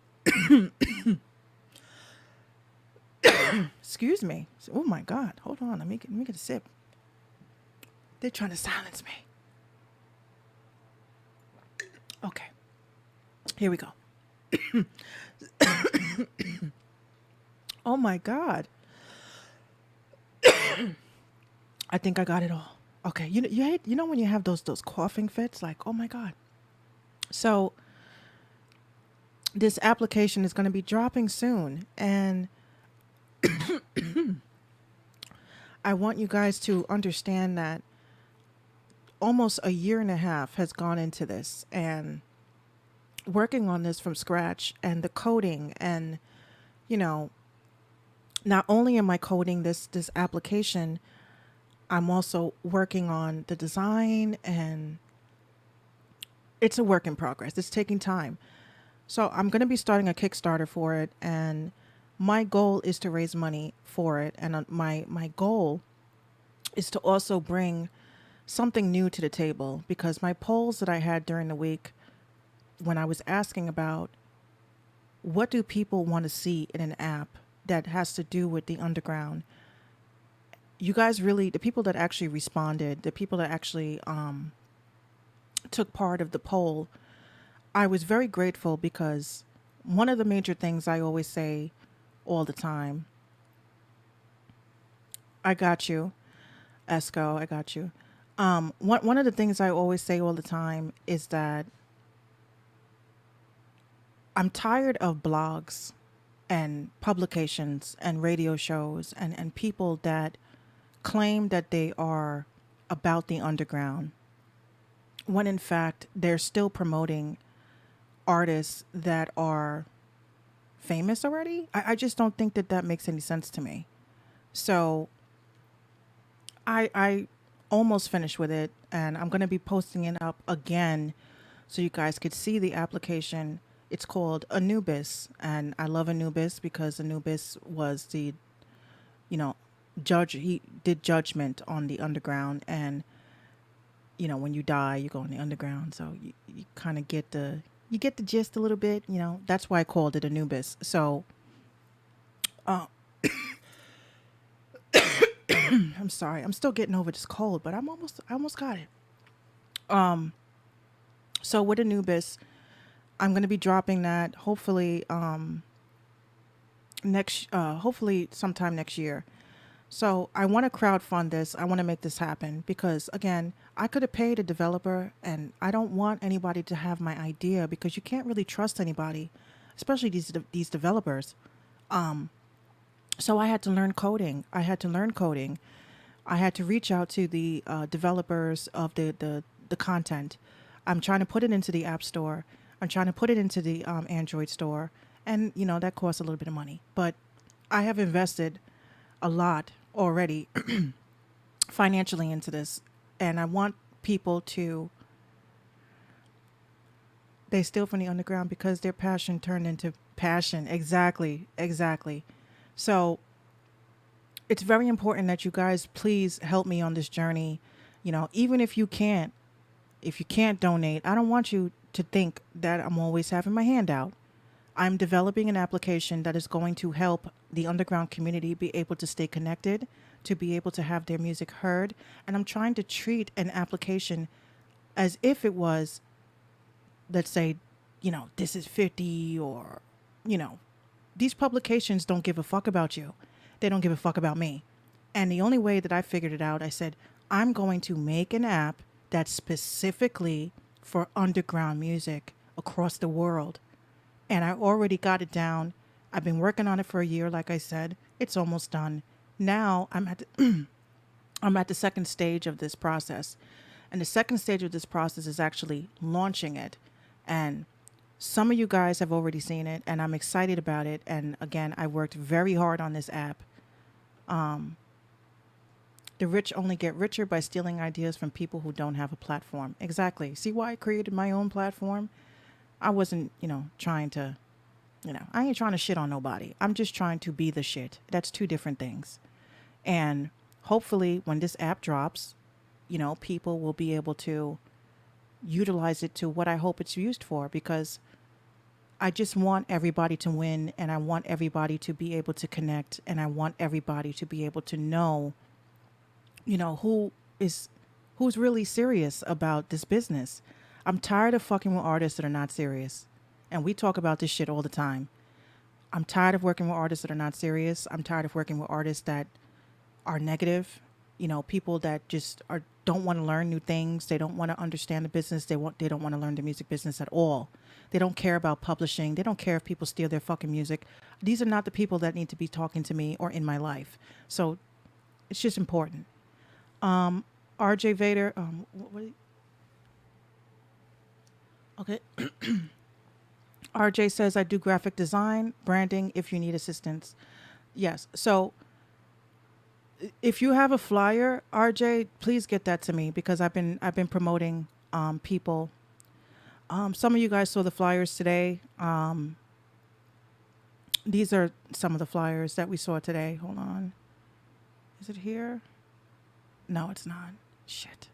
Excuse me. Oh my God. Hold on. Let me get a sip. They're trying to silence me. Okay. Here we go. Oh my God. I think I got it all. Okay. You know when you have those coughing fits, like, oh my God. So this application is going to be dropping soon, and I want you guys to understand that almost a year and a half has gone into this, and working on this from scratch, and the coding, and, you know, not only am I coding this application, I'm also working on the design, and it's a work in progress. It's taking time. So I'm going to be starting a Kickstarter for it, and my goal is to raise money for it. And my goal is to also bring something new to the table, because my polls that I had during the week when I was asking about what do people want to see in an app that has to do with the underground, you guys really, the people that actually responded, the people that actually took part of the poll, I was very grateful, because one of the major things I always say all the time, I got you, Esco, I got you. One of the things I always say all the time is that I'm tired of blogs and publications and radio shows and people that claim that they are about the underground, when in fact they're still promoting artists that are famous already. I just don't think that makes any sense to me. So I almost finished with it, and I'm going to be posting it up again so you guys could see the application. It's called Anubis, and I love Anubis because Anubis was the, you know, judge. He did judgment on the underground, and, you know, when you die, you go in the underground. So you kind of get the gist a little bit, you know. That's why I called it Anubis. So I'm sorry. I'm still getting over this cold, but I almost got it. So with Anubis, I'm going to be dropping that hopefully hopefully sometime next year. So I want to crowdfund this. I want to make this happen because, again, I could have paid a developer, and I don't want anybody to have my idea because you can't really trust anybody. especially these developers. So I had to learn coding. I had to reach out to the developers of the content. I'm trying to put it into the App Store. I'm trying to put it into the Android store. And, that costs a little bit of money. But I have invested a lot already financially into this. And I want people to, they steal from the underground because their passion turned into passion. Exactly. Exactly. So it's very important that you guys please help me on this journey. Even if you can't donate, I don't want you to think that I'm always having my hand out. I'm developing an application that is going to help the underground community be able to stay connected, to be able to have their music heard. And I'm trying to treat an application as if it was, let's say, this is 50 or, these publications don't give a fuck about you. They don't give a fuck about me. And the only way that I figured it out, I said, I'm going to make an app that's specifically for underground music across the world. And I already got it down. I've been working on it for a year, like I said. It's almost done. Now I'm at the second stage of this process. And the second stage of this process is actually launching it. And some of you guys have already seen it, and I'm excited about it. And again, I worked very hard on this app. The rich only get richer by stealing ideas from people who don't have a platform. Exactly. See why I created my own platform? I wasn't, trying to, I ain't trying to shit on nobody. I'm just trying to be the shit. That's two different things. And hopefully when this app drops, people will be able to utilize it to what I hope it's used for, because I just want everybody to win, and I want everybody to be able to connect, and I want everybody to be able to know, who's really serious about this business. I'm tired of fucking with artists that are not serious. And we talk about this shit all the time. I'm tired of working with artists that are not serious. I'm tired of working with artists that are negative. People that just don't want to learn new things. They don't want to understand the business. They don't want to learn the music business at all. They don't care about publishing. They don't care if people steal their fucking music. These are not the people that need to be talking to me or in my life. So it's just important. RJ Vader, okay. RJ says, I do graphic design, branding if you need assistance. Yes. So if you have a flyer, RJ, please get that to me, because I've been promoting people. Some of you guys saw the flyers today. These are some of the flyers that we saw today. Hold on. Is it here? No, it's not. Shit.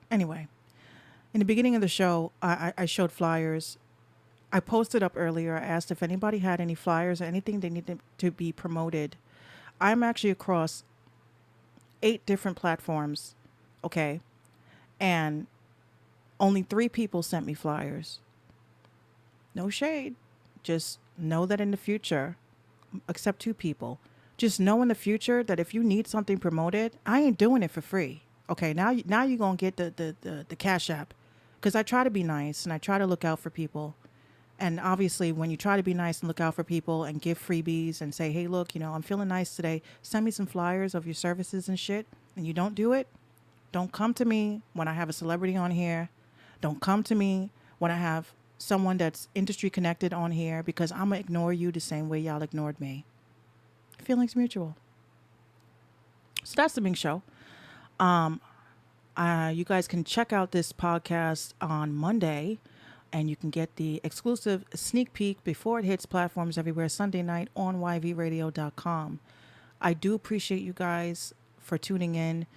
Anyway, in the beginning of the show, I showed flyers. I posted up earlier. I asked if anybody had any flyers or anything they needed to be promoted. I'm actually across 8 different platforms, okay? And only 3 people sent me flyers. No shade. Just know that in the future, except 2 people, just know in the future that if you need something promoted, I ain't doing it for free. Okay, now you're going to get the Cash App, because I try to be nice and I try to look out for people. And obviously, when you try to be nice and look out for people and give freebies and say, hey, look, I'm feeling nice today, send me some flyers of your services and shit, and you don't do it, don't come to me when I have a celebrity on here. Don't come to me when I have someone that's industry connected on here, because I'm going to ignore you the same way y'all ignored me. Feelings mutual. So that's the Minx Show. You guys can check out this podcast on Monday, and you can get the exclusive sneak peek before it hits platforms everywhere Sunday night on yvradio.com. I do appreciate you guys for tuning in,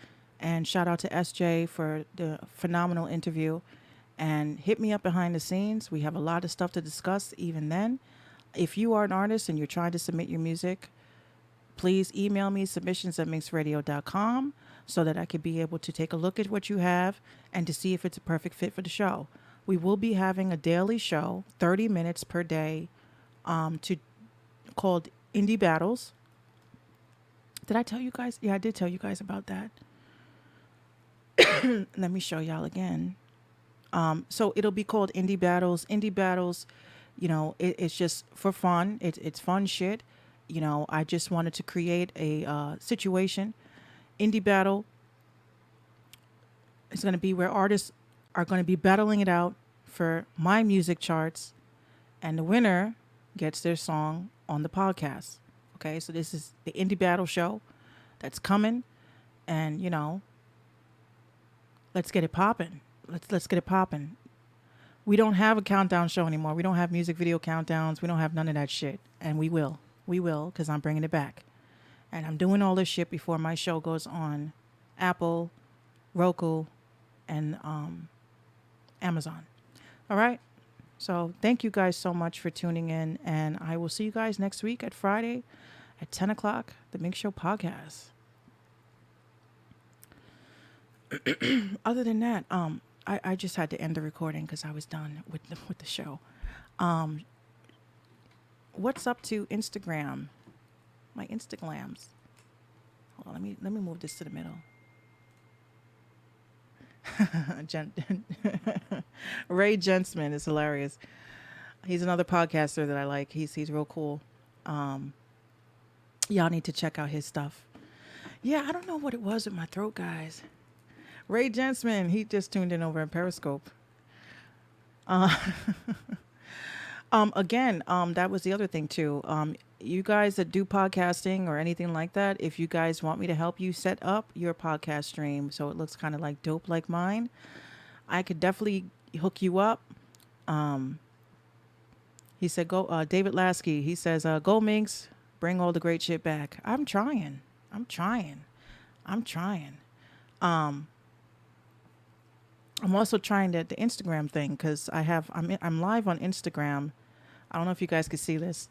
and shout out to SJ for the phenomenal interview. And hit me up behind the scenes. We have a lot of stuff to discuss even then. If you are an artist and you're trying to submit your music, please email me submissions@minxradio.com so that I could be able to take a look at what you have and to see if it's a perfect fit for the show. We will be having a daily show, 30 minutes per day, called Indie Battles. Did I tell you guys? Yeah, I did tell you guys about that. Let me show y'all again. So it'll be called Indie Battles. Indie Battles You know, it's just for fun. It's fun shit. You know, I just wanted to create a situation. Indie battle is going to be where artists are going to be battling it out for my music charts, and the winner gets their song on the podcast. Okay, so this is the indie battle show that's coming, and you know, let's get it popping. Let's get it popping. We don't have a countdown show anymore. We don't have music video countdowns. We don't have none of that shit, and we will. We will, because I'm bringing it back. And I'm doing all this shit before my show goes on Apple, Roku, and Amazon. All right? So thank you guys so much for tuning in. And I will see you guys next week at Friday at 10 o'clock, the Minx Show podcast. Other than that, I just had to end the recording because I was done with the show. What's up to Instagram? My Instagrams. Hold on, let me move this to the middle. Ray Jentsman is hilarious. He's another podcaster that I like. He's real cool. Y'all need to check out his stuff. Yeah, I don't know what it was with my throat, guys. Ray Jentsman, he just tuned in over in Periscope. Again, that was the other thing too. You guys that do podcasting or anything like that, if you guys want me to help you set up your podcast stream so it looks kind of like dope like mine, I could definitely hook you up. He said, go, David Lasky, he says, go Minx, bring all the great shit back. I'm trying. I'm also trying the Instagram thing because I'm live on Instagram. I don't know if you guys can see this.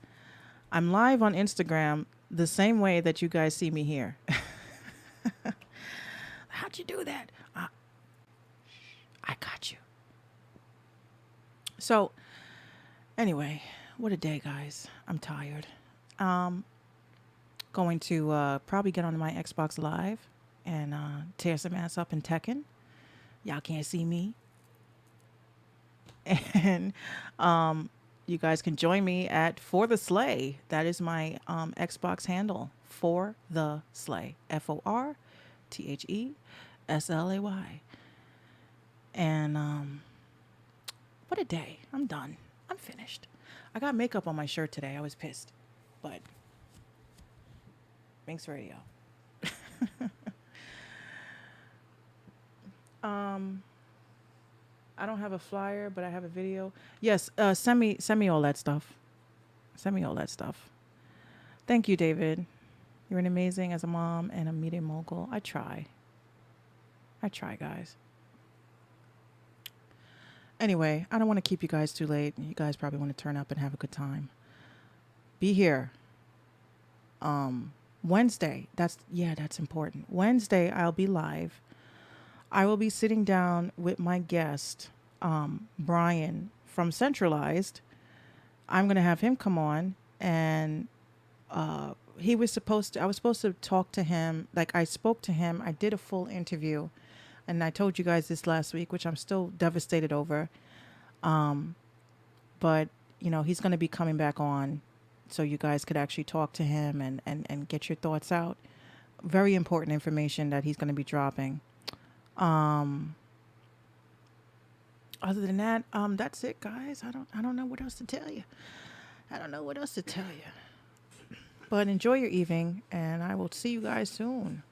I'm live on Instagram the same way that you guys see me here. How'd you do that? I got you. So, anyway, what a day, guys. I'm tired. Going to probably get on my Xbox Live and tear some ass up in Tekken. Y'all can't see me. And you guys can join me at For the Slay. That is my Xbox handle. For the Slay. FORTHESLAY. And what a day. I'm done. I'm finished. I got makeup on my shirt today. I was pissed. But Minx Radio. I don't have a flyer, but I have a video. Yes, send me all that stuff. Send me all that stuff. Thank you, David. You're an amazing as a mom and a media mogul. I try, guys. Anyway, I don't want to keep you guys too late. You guys probably want to turn up and have a good time. Be here. Wednesday. That's important. Wednesday, I'll be live. I will be sitting down with my guest, Brian from Centralized. I'm going to have him come on, and I was supposed to talk to him. Like, I spoke to him. I did a full interview, and I told you guys this last week, which I'm still devastated over. But, you know, he's going to be coming back on so you guys could actually talk to him and get your thoughts out. Very important information that he's going to be dropping. Other than that, that's it, guys. I don't know what else to tell you. But enjoy your evening, and I will see you guys soon.